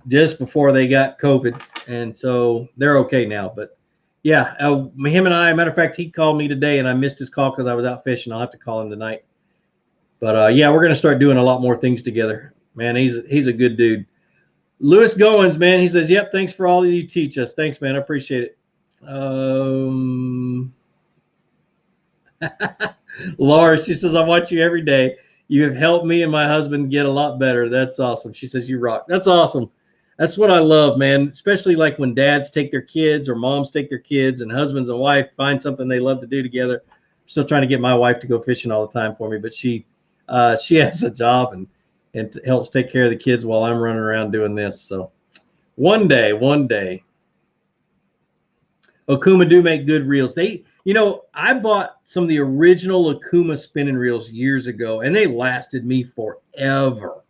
Speaker 1: just before they got COVID, and so they're okay now. But yeah, him and I. Matter of fact, he called me today, and I missed his call because I was out fishing. I'll have to call him tonight. But yeah, we're gonna start doing a lot more things together. Man, he's a good dude. Lewis Goins, man, he says, "Yep, thanks for all that you teach us. Thanks, man. I appreciate it." Laura, she says, "I watch you every day. You have helped me and my husband get a lot better. That's awesome." She says, "You rock." That's awesome. That's what I love, man. Especially like when dads take their kids or moms take their kids and husbands and wife find something they love to do together. I'm still trying to get my wife to go fishing all the time for me, but she has a job and helps take care of the kids while I'm running around doing this. So one day. Okuma do make good reels. I bought some of the original Okuma spinning reels years ago, and they lasted me forever.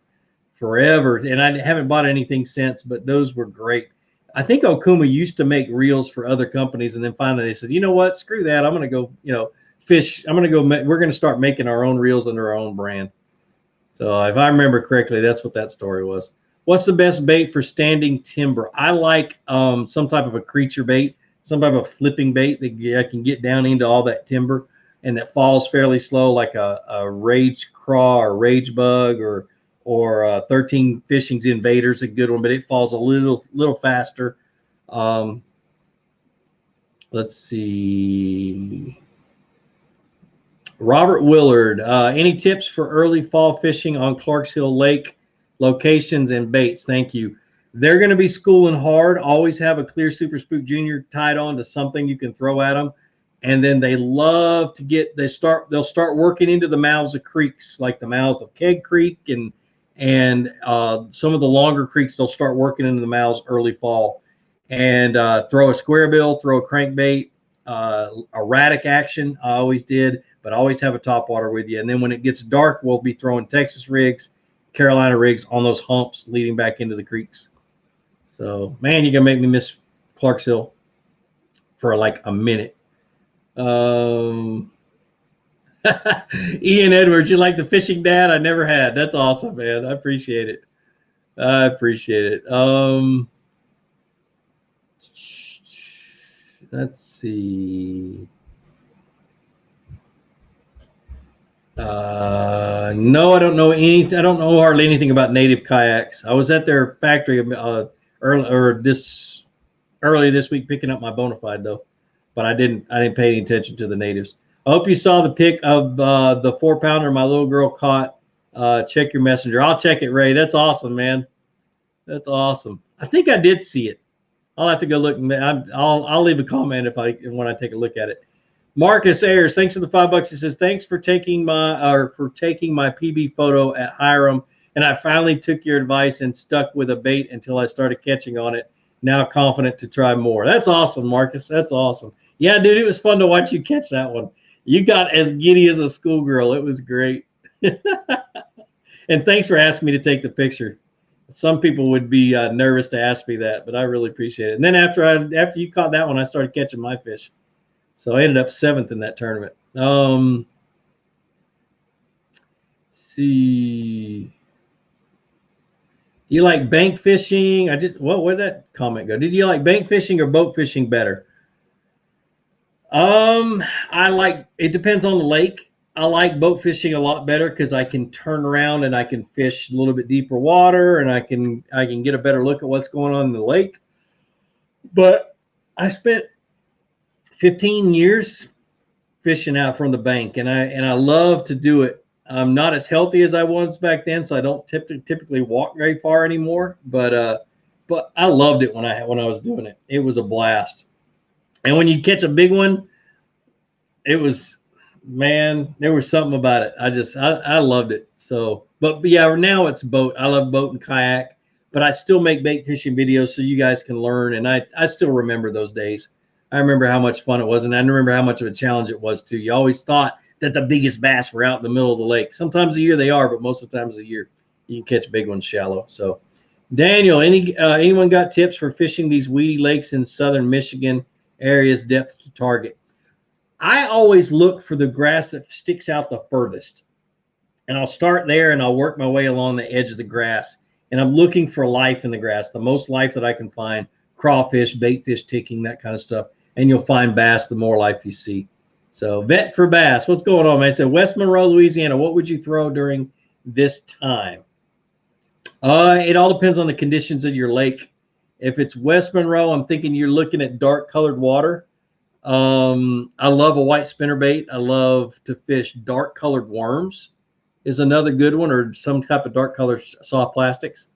Speaker 1: And I haven't bought anything since, but those were great. I think Okuma used to make reels for other companies, and then finally they said, you know what, screw that. I'm going to go, fish. We're going to start making our own reels under our own brand. So if I remember correctly, that's what that story was. What's the best bait for standing timber? I like some type of a creature bait, some type of flipping bait that can get down into all that timber and that falls fairly slow, like a rage craw or rage bug or 13 Fishing's Invader's a good one, but it falls a little faster. Let's see. Robert Willard, any tips for early fall fishing on Clarksville Lake locations and baits? Thank you. They're going to be schooling hard. Always have a clear Super Spook Junior tied on to something you can throw at them. And then they love to they'll start working into the mouths of creeks, like the mouths of Keg Creek and some of the longer creeks. They'll start working into the mouths early fall and throw a square bill, throw a crankbait, erratic action. I always did, but always have a topwater with you. And then when it gets dark, we'll be throwing Texas rigs, Carolina rigs on those humps leading back into the creeks. So, man, you're going to make me miss Clarksville for like a minute. Ian Edwards, you like the fishing dad? I never had. That's awesome, man. I appreciate it. Let's see. No, I don't know anything. I don't know hardly anything about Native kayaks. I was at their factory early this week picking up my Bonafide though, but I didn't pay any attention to the natives. I hope you saw the pic of the 4-pounder my little girl caught. Check your messenger. I'll check it, Ray. That's awesome, man. That's awesome. I think I did see it. I'll have to go look. I'll leave a comment when I take a look at it. Marcus Ayers, thanks for the $5. He says, thanks for taking my PB photo at Hiram. And I finally took your advice and stuck with a bait until I started catching on it. Now confident to try more. That's awesome, Marcus. That's awesome. Yeah, dude, it was fun to watch you catch that one. You got as giddy as a schoolgirl. It was great. And thanks for asking me to take the picture. Some people would be nervous to ask me that, but I really appreciate it. And then after you caught that one, I started catching my fish. So I ended up 7th in that tournament. See. Do you like bank fishing? Where'd that comment go? Did you like bank fishing or boat fishing better? It depends on the lake. I like boat fishing a lot better because I can turn around and I can fish a little bit deeper water and I can get a better look at what's going on in the lake. But I spent 15 years fishing out from the bank, and I love to do it. I'm not as healthy as I was back then, so I don't typically walk very far anymore. But I loved it when I was doing it. It was a blast. And when you catch a big one, it was, man, there was something about it. I loved it. So, but yeah, now it's boat. I love boat and kayak, but I still make bait fishing videos so you guys can learn. And I still remember those days. I remember how much fun it was, and I remember how much of a challenge it was too. You always thought that the biggest bass were out in the middle of the lake. Sometimes a year they are, but most of the times a year you can catch big ones shallow. So, Daniel, anyone got tips for fishing these weedy lakes in southern Michigan areas, depth to target? I always look for the grass that sticks out the furthest, and I'll start there and I'll work my way along the edge of the grass. and I'm looking for life in the grass, the most life that I can find, crawfish, bait fish, ticking, that kind of stuff. And you'll find bass the more life you see. So vet for bass, what's going on, man? I said West Monroe, Louisiana. What would you throw during this time? It all depends on the conditions of your lake. If it's West Monroe, I'm thinking you're looking at dark colored water. I love a white spinnerbait. I love to fish dark colored worms is another good one, or some type of dark colored soft plastics.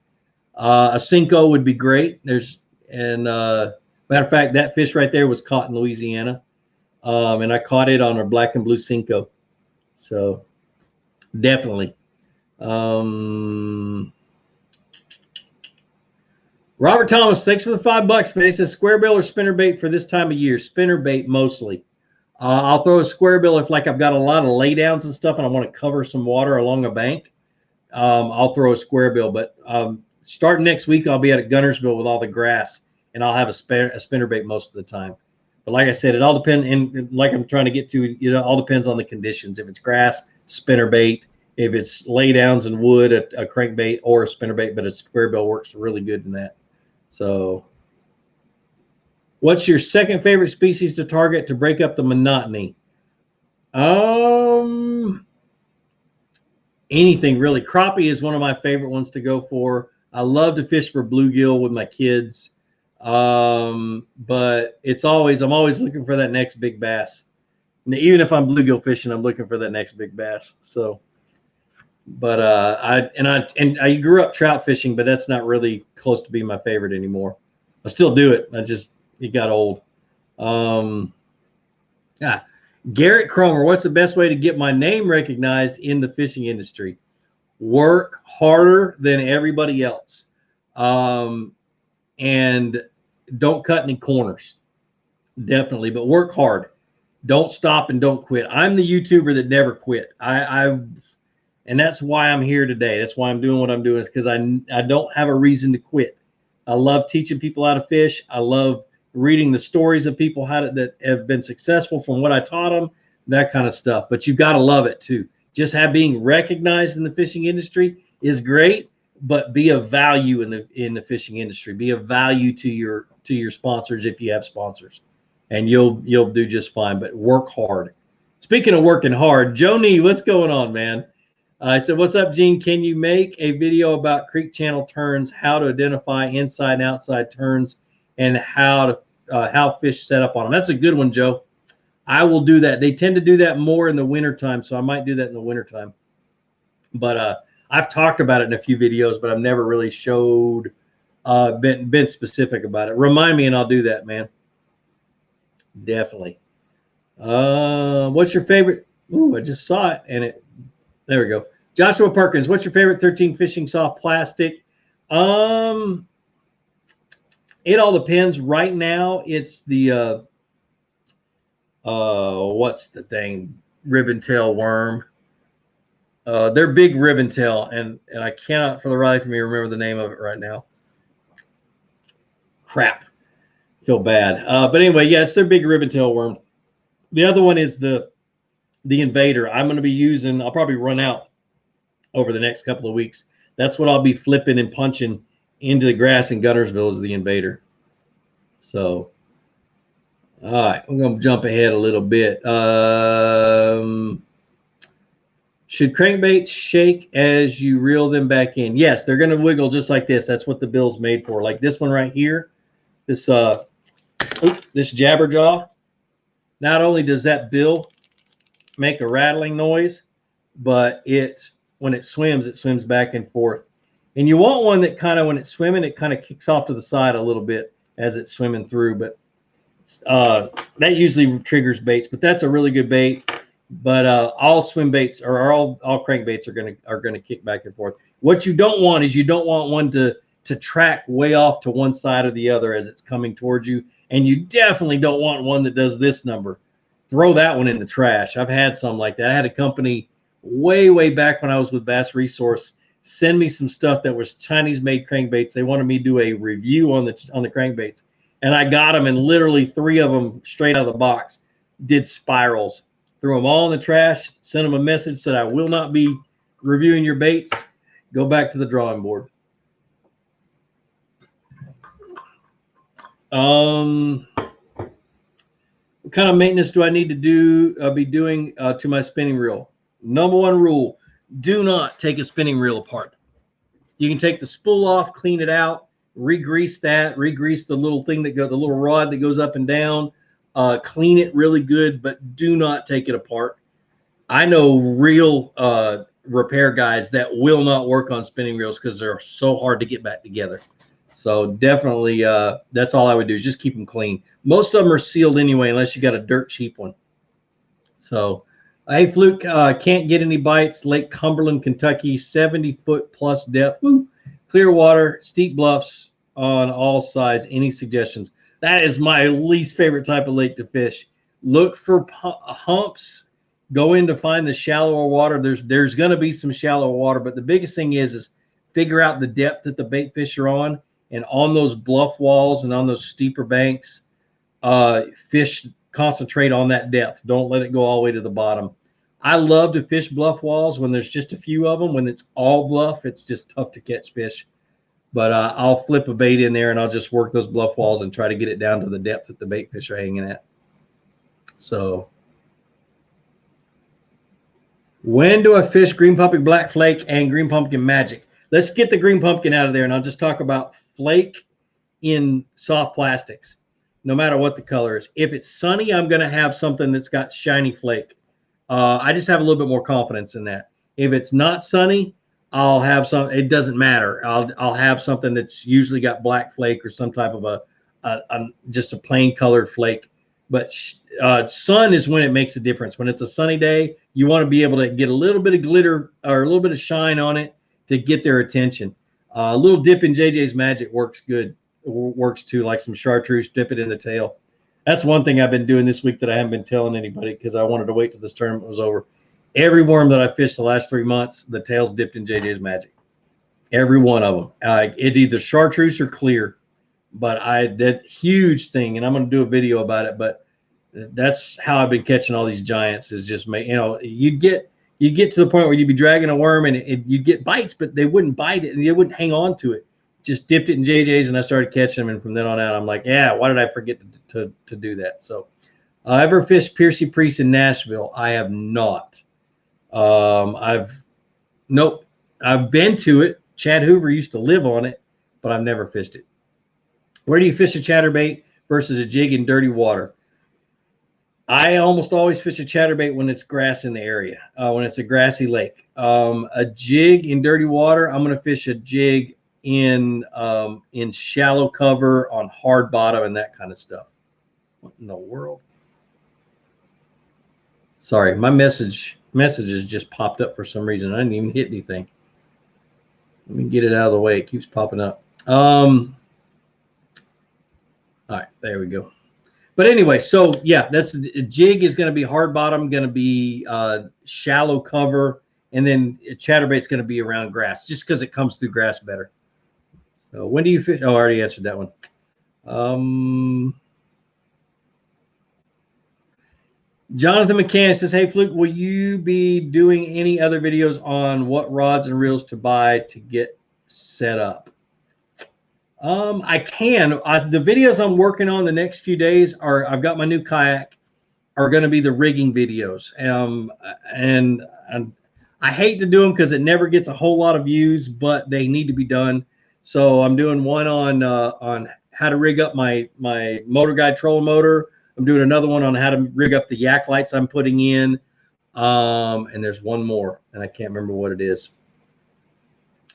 Speaker 1: A Cinco would be great. Matter of fact, that fish right there was caught in Louisiana. And I caught it on a black and blue Cinco. So definitely. Robert Thomas, thanks for the $5, man. He says square bill or spinnerbait for this time of year. Spinnerbait mostly. I'll throw a square bill if like I've got a lot of laydowns and stuff and I want to cover some water along a bank. I'll throw a square bill. But starting next week, I'll be at Gunnersville with all the grass, and I'll have a spinnerbait most of the time. But like I said, it all depends. And like I'm trying to get to, it all depends on the conditions. If it's grass, spinnerbait. If it's laydowns and wood, a crankbait or a spinnerbait. But a square bill works really good in that. So, what's your second favorite species to target to break up the monotony? Anything really. Crappie is one of my favorite ones to go for. I love to fish for bluegill with my kids. But I'm always looking for that next big bass. And even if I'm bluegill fishing, I'm looking for that next big bass. So, but I grew up trout fishing, but that's not really close to being my favorite anymore. I still do it. It got old. Garrett Cromer, what's the best way to get my name recognized in the fishing industry? Work harder than everybody else. And don't cut any corners. Definitely, but work hard. Don't stop and don't quit. I'm the YouTuber that never quit. And that's why I'm here today. That's why I'm doing what I'm doing, is because I don't have a reason to quit. I love teaching people how to fish. I love reading the stories of people that have been successful from what I taught them, that kind of stuff. But you've got to love it too. Just being recognized in the fishing industry is great, but be of value in the fishing industry. Be of value to your sponsors if you have sponsors, and you'll do just fine. But work hard. Speaking of working hard, Joni, what's going on, man? I said, what's up, Gene? Can you make a video about creek channel turns, how to identify inside and outside turns, and how fish set up on them? That's a good one, Joe. I will do that. They tend to do that more in the wintertime, so I might do that in the wintertime. But I've talked about it in a few videos, but I've never really showed, been specific about it. Remind me, and I'll do that, man. Definitely. What's your favorite? Ooh, I just saw it, and there we go. Joshua Perkins, what's your favorite 13 fishing soft plastic? It all depends. Right now, it's the what's the dang ribbon tail worm? They're big ribbon tail, and I cannot for the life of me remember the name of it right now. Crap, feel bad. But anyway, yeah, it's their big ribbon tail worm. The other one is the Invader. I'm going to be using. I'll probably run out over the next couple of weeks. That's what I'll be flipping and punching into the grass in Gunnersville, is the Invader. So, all right, I'm going to jump ahead a little bit. Should crankbaits shake as you reel them back in? Yes, they're going to wiggle just like this. That's what the bill's made for. Like this one right here, this jabberjaw. Not only does that bill make a rattling noise, but when it swims back and forth. And you want one that kind of, when it's swimming, it kind of kicks off to the side a little bit as it's swimming through. But that usually triggers baits. But that's a really good bait. But all swim baits or all crankbaits are gonna kick back and forth. What you don't want is you don't want one to track way off to one side or the other as it's coming towards you. And you definitely don't want one that does this number. Throw that one in the trash. I've had some like that. I had a company way back when I was with Bass Resource send me some stuff that was Chinese-made crankbaits. They wanted me to do a review on the crankbaits, and I got them, and literally 3 of them straight out of the box did spirals. Threw them all in the trash. Sent them a message, said I will not be reviewing your baits. Go back to the drawing board. What kind of maintenance do I need to be doing to my spinning reel? Number one rule: do not take a spinning reel apart. You can take the spool off, clean it out, re-grease the little thing the little rod that goes up and down, clean it really good, but do not take it apart. I know real repair guys that will not work on spinning reels because they're so hard to get back together. So definitely, that's all I would do is just keep them clean. Most of them are sealed anyway, unless you got a dirt cheap one. So, hey, Fluke, can't get any bites. Lake Cumberland, Kentucky, 70-foot plus depth. Woo. Clear water, steep bluffs on all sides. Any suggestions? That is my least favorite type of lake to fish. Look for humps. Go in to find the shallower water. There's going to be some shallower water, but the biggest thing is figure out the depth that the bait fish are on. And on those bluff walls and on those steeper banks, fish concentrate on that depth. Don't let it go all the way to the bottom. I love to fish bluff walls when there's just a few of them. When it's all bluff, it's just tough to catch fish. But I'll flip a bait in there and I'll just work those bluff walls and try to get it down to the depth that the bait fish are hanging at. So when do I fish green pumpkin black flake and green pumpkin magic? Let's get the green pumpkin out of there and I'll just talk about flake in soft plastics, no matter what the color is. If it's sunny, I'm going to have something that's got shiny flake. I just have a little bit more confidence in that. If it's not sunny, I'll have some. It doesn't matter. I'll have something that's usually got black flake or some type of just a plain colored flake. But sun is when it makes a difference. When it's a sunny day, you want to be able to get a little bit of glitter or a little bit of shine on it to get their attention. A little dip in JJ's Magic works good. Works too, like some chartreuse, dip it in the tail. That's one thing I've been doing this week that I haven't been telling anybody because I wanted to wait till this tournament was over. Every worm that I fished the last 3 months, the tail's dipped in JJ's Magic. Every one of them. It's either chartreuse or clear. But that huge thing, and I'm going to do a video about it, but that's how I've been catching all these giants is just you get to the point where you'd be dragging a worm and you'd get bites, but they wouldn't bite it and they wouldn't hang on to it. Just dipped it in JJ's and I started catching them. And from then on out, I'm like, yeah, why did I forget to do that? So ever fished Piercy Priest in Nashville? I have not. Nope. I've been to it. Chad Hoover used to live on it, but I've never fished it. Where do you fish a chatterbait versus a jig in dirty water? I almost always fish a chatterbait when it's grass in the area, when it's a grassy lake. A jig in dirty water, I'm going to fish a jig in shallow cover on hard bottom and that kind of stuff. What in the world? Sorry, my messages just popped up for some reason. I didn't even hit anything. Let me get it out of the way. It keeps popping up. All right, there we go. But anyway, so yeah, that's a jig is going to be hard bottom, going to be shallow cover, and then a chatterbait's going to be around grass, just because it comes through grass better. So when do you fish? Oh, I already answered that one. Jonathan McCann says, "Hey Fluke, will you be doing any other videos on what rods and reels to buy to get set up?" I can. The videos I'm working on the next few days I've got my new kayak, are going to be the rigging videos. And I hate to do them because it never gets a whole lot of views, but they need to be done. So I'm doing one on how to rig up my motor guide trolling motor. I'm doing another one on how to rig up the yak lights I'm putting in. And there's one more, and I can't remember what it is.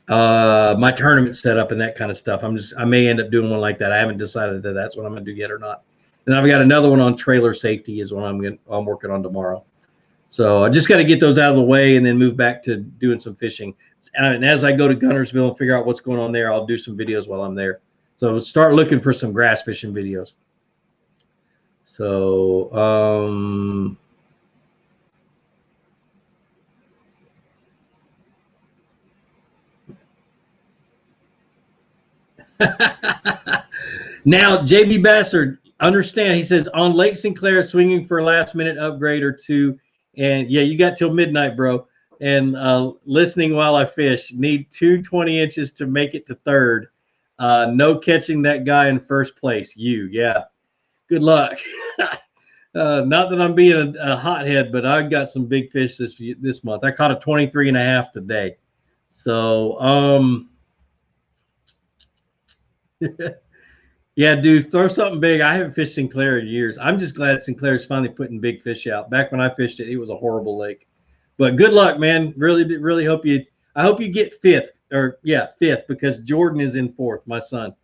Speaker 1: My tournament setup and that kind of stuff. I may end up doing one like that. I haven't decided that that's what I'm going to do yet or not. And I've got another one on trailer safety is what I'm working on tomorrow. So I just got to get those out of the way and then move back to doing some fishing. And as I go to Gunnersville and figure out what's going on there, I'll do some videos while I'm there. So start looking for some grass fishing videos. So, now, JB Bassard, understand, he says, on Lake Sinclair, swinging for a last-minute upgrade or two. And, yeah, you got till midnight, bro. And listening while I fish. Need 2 20 inches to make it to third. No catching that guy in first place. Yeah. Good luck. Not that I'm being a hothead, but I've got some big fish this month. I caught a 23.5 today. So, yeah, dude, throw something big. I haven't fished Sinclair in years. I'm just glad Sinclair's finally putting big fish out. Back when I fished it, it was a horrible lake. But good luck, man. Really hope you. I hope you get fifth, because Jordan is in fourth, my son.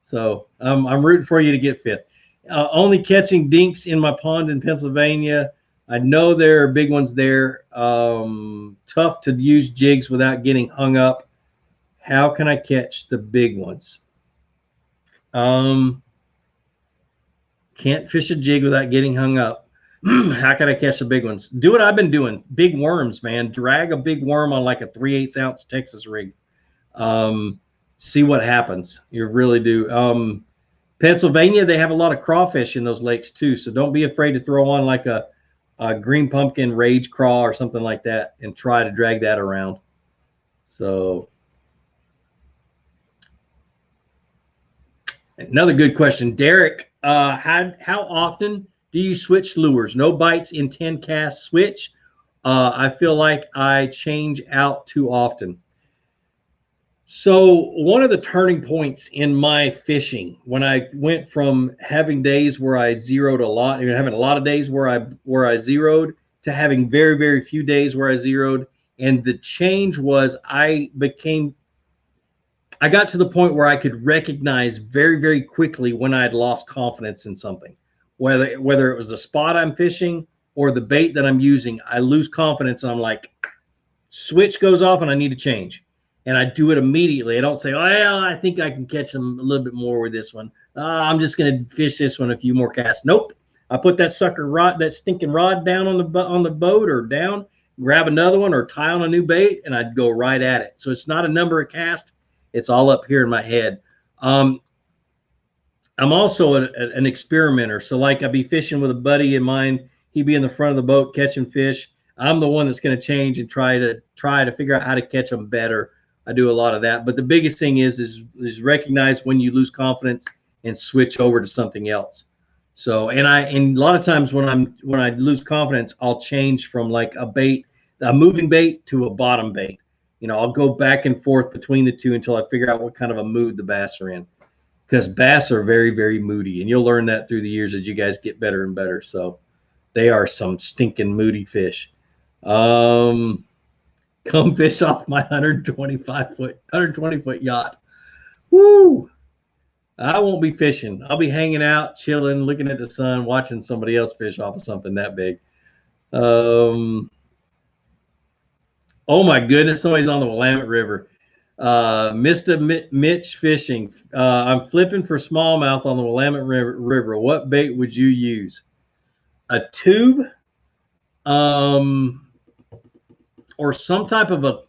Speaker 1: So I'm rooting for you to get fifth. Only catching dinks in my pond in Pennsylvania. I know there are big ones there. Tough to use jigs without getting hung up. How can I catch the big ones? Can't fish a jig without getting hung up. How can I catch the big ones? Do what I've been doing. Big worms, man. Drag a big worm on like a 3/8 ounce Texas rig. See what happens. You really do. Pennsylvania, they have a lot of crawfish in those lakes too. So don't be afraid to throw on like a green pumpkin rage craw or something like that and try to drag that around. So another good question. Derek, how often do you switch lures? No bites in 10 casts switch. I feel like I change out too often. So one of the turning points in my fishing, when I went from having days where I zeroed a lot, having a lot of days where I zeroed, to having very, very few days where I zeroed, and the change was I got to the point where I could recognize very, very quickly when I had lost confidence in something, whether it was the spot I'm fishing or the bait that I'm using. I lose confidence and I'm like, switch goes off and I need to change. And I do it immediately. I don't say, oh, well, I think I can catch them a little bit more with this one. I'm just going to fish this one a few more casts. Nope. I put that that stinking rod down on the boat or down, grab another one or tie on a new bait, and I'd go right at it. So it's not a number of casts. It's all up here in my head. I'm also an experimenter. So like I'd be fishing with a buddy of mine. He'd be in the front of the boat catching fish. I'm the one that's going to change and try to figure out how to catch them better. I do a lot of that. But the biggest thing is recognize when you lose confidence and switch over to something else. So, and a lot of times when I lose confidence, I'll change from like a moving bait to a bottom bait. I'll go back and forth between the two until I figure out what kind of a mood the bass are in, because bass are very, very moody, and you'll learn that through the years as you guys get better and better. So they are some stinking moody fish. Come fish off my 120 foot yacht. Woo! I won't be fishing. I'll be hanging out, chilling, looking at the sun, watching somebody else fish off of something that big. Oh my goodness, somebody's on the Willamette River. Mr. Mitch fishing. I'm flipping for smallmouth on the Willamette River. What bait would you use? A tube? Or some type of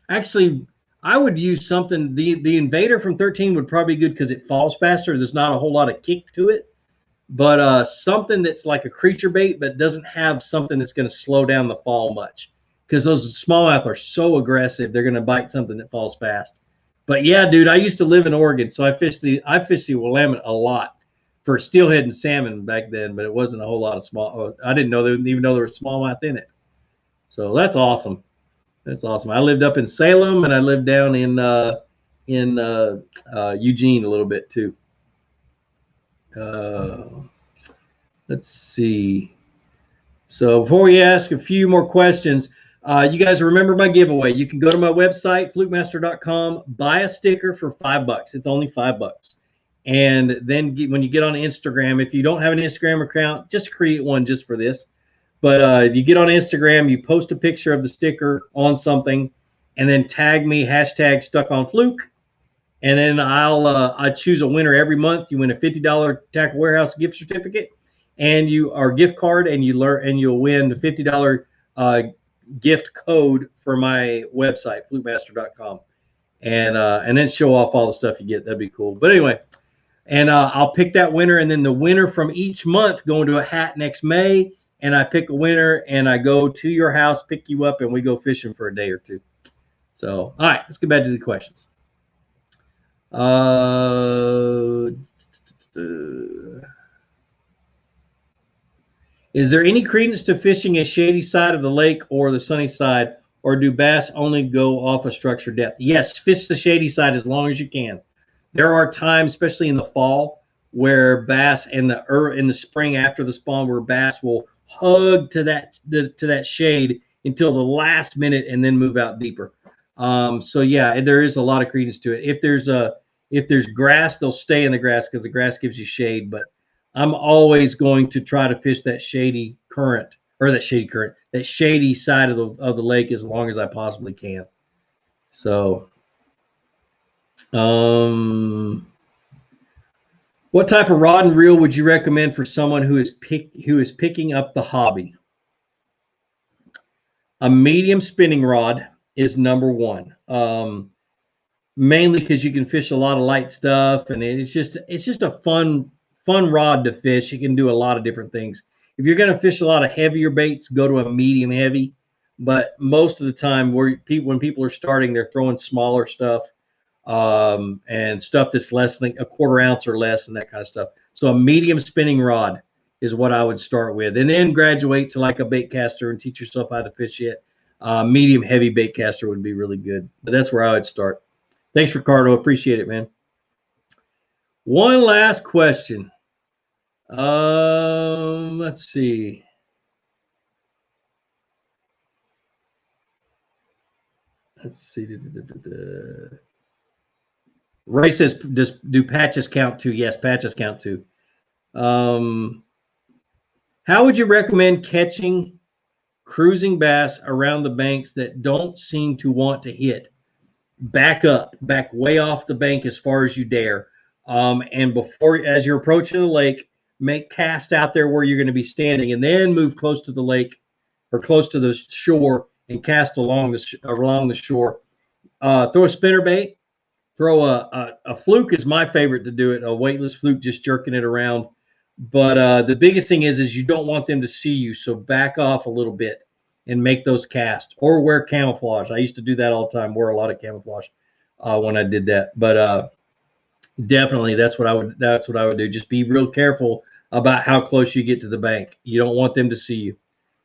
Speaker 1: actually, I would use something. The Invader from 13 would probably be good because it falls faster. There's not a whole lot of kick to it. But something that's like a creature bait, but doesn't have something that's going to slow down the fall much. Because those smallmouth are so aggressive, they're going to bite something that falls fast. But yeah, dude, I used to live in Oregon, so I fished the Willamette a lot for steelhead and salmon back then, but it wasn't a whole lot of small. I didn't even know there was smallmouth in it. So that's awesome. That's awesome. I lived up in Salem, and I lived down in Eugene a little bit too. Let's see. So before we ask a few more questions, you guys remember my giveaway. You can go to my website, flukemaster.com, buy a sticker for $5. It's only $5. And then when you get on Instagram, if you don't have an Instagram account, just create one just for this. But you get on Instagram, you post a picture of the sticker on something, and then tag me, hashtag #StuckOnFluke. And then I choose a winner every month. You win a $50 Tackle Warehouse gift certificate, and gift card, and you'll win the $50 gift code for my website, flukemaster.com, and then show off all the stuff you get. That'd be cool. But anyway, and I'll pick that winner, and then the winner from each month go into a hat next May, and I pick a winner, and I go to your house, pick you up, and we go fishing for a day or two. So, all right, let's get back to the questions. Is there any credence to fishing a shady side of the lake or the sunny side, or do bass only go off a structure depth? Yes, fish the shady side as long as you can. There are times, especially in the fall, where bass in the spring after the spawn, where bass will hug to that shade until the last minute and then move out deeper. So yeah, there is a lot of credence to it. If there's grass, they'll stay in the grass because the grass gives you shade. But I'm always going to try to fish that shady current or that shady side of the lake as long as I possibly can. So, what type of rod and reel would you recommend for someone who is picking up the hobby? A medium spinning rod is number one. Mainly because you can fish a lot of light stuff, and it's just a fun rod to fish. You can do a lot of different things. If you're going to fish a lot of heavier baits, go to a medium heavy. But most of the time, when people are starting, they're throwing smaller stuff, and stuff that's less than a quarter ounce or less, and that kind of stuff. So a medium spinning rod is what I would start with, and then graduate to like a bait caster and teach yourself how to fish it. Medium heavy bait caster would be really good, but that's where I would start. Thanks, Ricardo. Appreciate it, man. One last question. Let's see. Ray says, do patches count too? Yes, patches count too. How would you recommend catching cruising bass around the banks that don't seem to want to hit? Back way off the bank as far as you dare. And as you're approaching the lake, make cast out there where you're going to be standing, and then move close to the lake or close to the shore and cast along the shore. Throw a spinner bait. Throw a fluke is my favorite to do it. A weightless fluke, just jerking it around. But the biggest thing is you don't want them to see you, so back off a little bit and make those casts, or wear camouflage. I used to do that all the time, wear a lot of camouflage when I did that. But definitely that's what I would do. Just be real careful about how close you get to the bank. You don't want them to see you.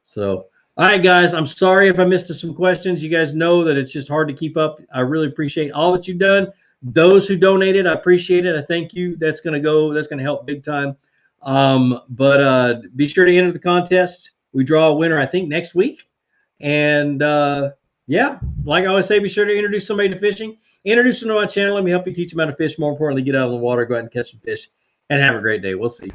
Speaker 1: So, all right, guys, I'm sorry if I missed some questions. You guys know that it's just hard to keep up. I really appreciate all that you've done. Those who donated, I appreciate it. I thank you. That's going to help big time. But be sure to enter the contest. We draw a winner, I think, next week. And yeah, like I always say, be sure to introduce somebody to fishing. Introduce them to my channel. Let me help you teach them how to fish. More importantly, get out of the water, go out and catch some fish, and have a great day. We'll see you.